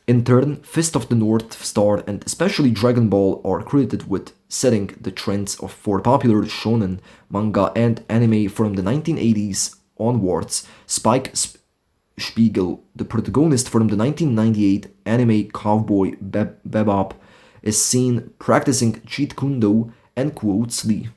In turn, Fist of the North Star and especially Dragon Ball are credited with setting the trends for popular shonen manga and anime from the 1980s onwards. Spike Spiegel, the protagonist from the 1998 anime Cowboy Bebop, is seen practicing Jeet Kune Do and quotes Lee.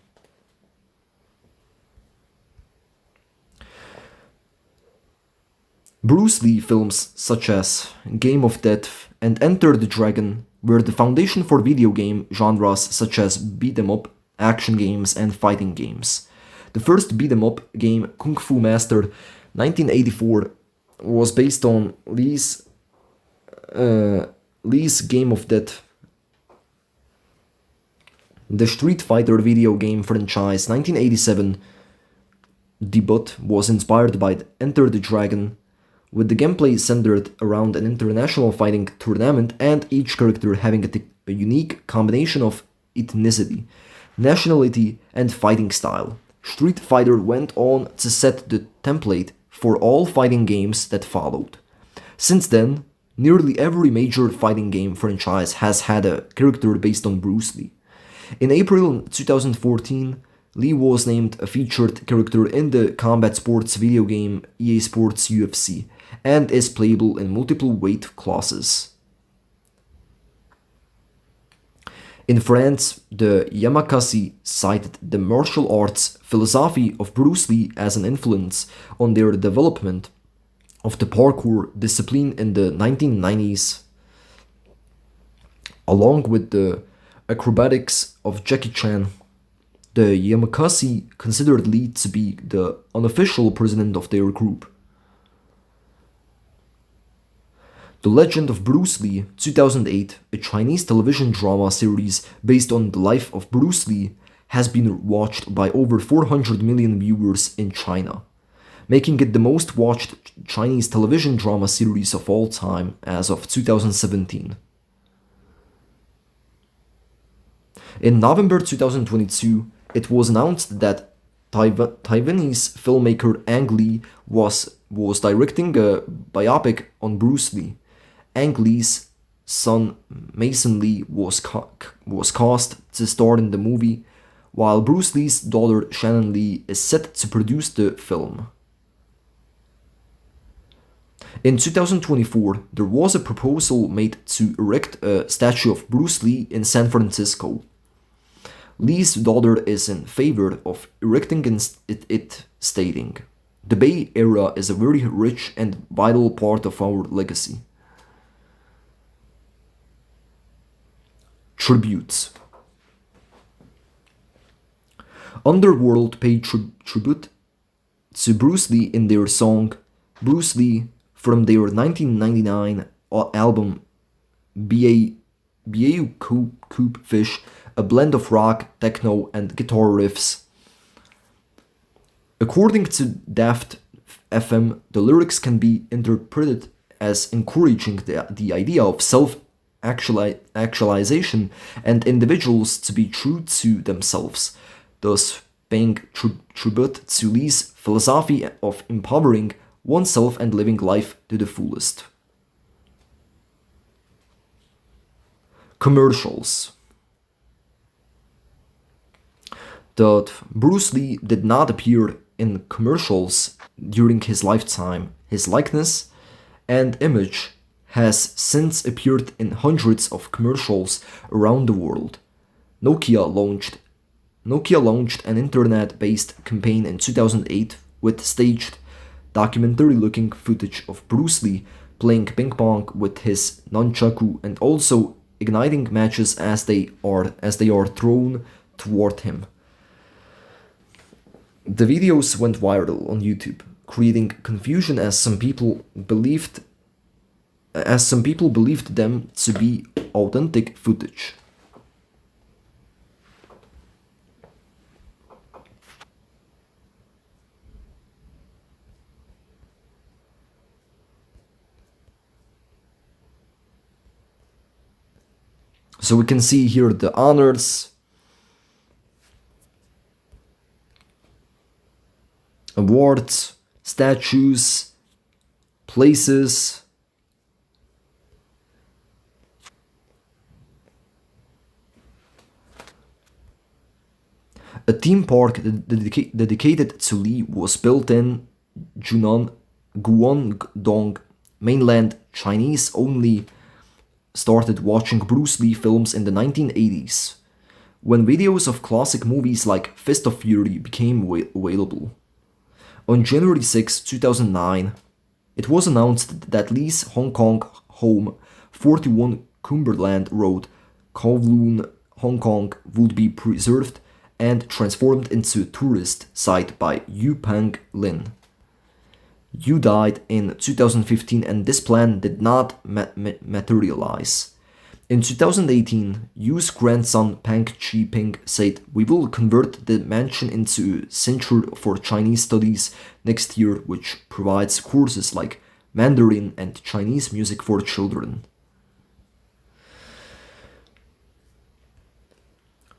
Bruce Lee films such as Game of Death and Enter the Dragon were the foundation for video game genres such as beat-em-up, action games, and fighting games. The first beat-em-up game, Kung Fu Master 1984, was based on Lee's Game of Death. The Street Fighter video game franchise 1987 debut was inspired by Enter the Dragon, with the gameplay centered around an international fighting tournament and each character having a unique combination of ethnicity, nationality, and fighting style. Street Fighter went on to set the template for all fighting games that followed. Since then, nearly every major fighting game franchise has had a character based on Bruce Lee. In April 2014, Lee was named a featured character in the combat sports video game EA Sports UFC and is playable in multiple weight classes. In France, the Yamakasi cited the martial arts philosophy of Bruce Lee as an influence on their development of the parkour discipline in the 1990s, along with the acrobatics of Jackie Chan. The Yamakasi considered Lee to be the unofficial president of their group. The Legend of Bruce Lee, 2008, a Chinese television drama series based on the life of Bruce Lee, has been watched by over 400 million viewers in China, making it the most watched Chinese television drama series of all time as of 2017. In November 2022, it was announced that Taiwanese filmmaker Ang Lee was directing a biopic on Bruce Lee. Ang Lee's son Mason Lee was cast to star in the movie, while Bruce Lee's daughter Shannon Lee is set to produce the film. In 2024, there was a proposal made to erect a statue of Bruce Lee in San Francisco. Lee's daughter is in favor of erecting it, stating, "The Bay Area is a very rich and vital part of our legacy." Tributes. Underworld paid tribute to Bruce Lee in their song Bruce Lee from their 1999 album B.A. Coupe Fish, a blend of rock, techno, and guitar riffs. According to Daft FM, the lyrics can be interpreted as encouraging the idea of self-actualization and individuals to be true to themselves, thus paying tribute to Lee's philosophy of empowering oneself and living life to the fullest. Commercials. That Bruce Lee did not appear in commercials during his lifetime, his likeness and image has since appeared in hundreds of commercials around the world. Nokia launched an internet-based campaign in 2008 with staged documentary-looking footage of Bruce Lee playing ping pong with his nunchaku and also igniting matches as they are thrown toward him. The videos went viral on YouTube, creating confusion as some people believed them to be authentic footage. So we can see here the honors, awards, statues, places. A theme park dedicated to Lee was built in Guangdong, mainland Chinese only started watching Bruce Lee films in the 1980s, when videos of classic movies like Fist of Fury became available. On January 6, 2009, it was announced that Lee's Hong Kong home, 41 Cumberland Road, Kowloon, Hong Kong, would be preserved and transformed into a tourist site by Yu Pang Lin. Yu died in 2015 and this plan did not materialize. In 2018, Yu's grandson Pang Chi-ping said, "We will convert the mansion into a center for Chinese studies next year, which provides courses like Mandarin and Chinese music for children."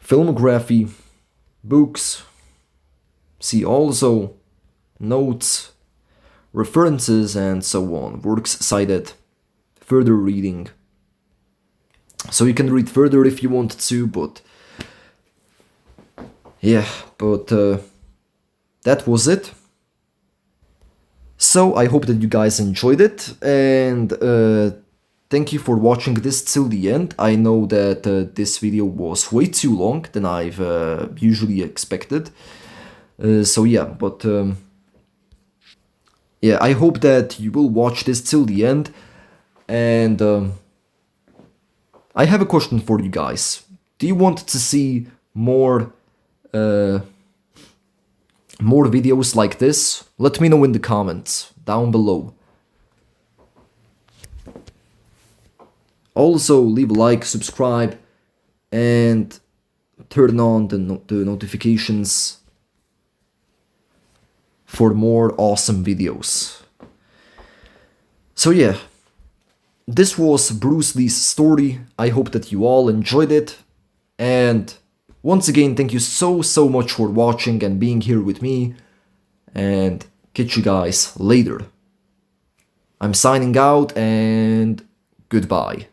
Filmography, books, See also notes, references, and so on, works cited, further reading. So you can read further if you want to, but yeah, but that was it. So I hope that you guys enjoyed it, and thank you for watching this till the end. I know that this video was way too long than I've usually expected. So yeah, but yeah, I hope that you will watch this till the end, and I have a question for you guys. Do you want to see more videos like this? Let me know in the comments down below. Also, leave a like, subscribe, and turn on the notifications for more awesome videos. So yeah, this was Bruce Lee's story. I hope that you all enjoyed it, and once again, thank you so much for watching and being here with me, and catch you guys later. I'm signing out, and goodbye.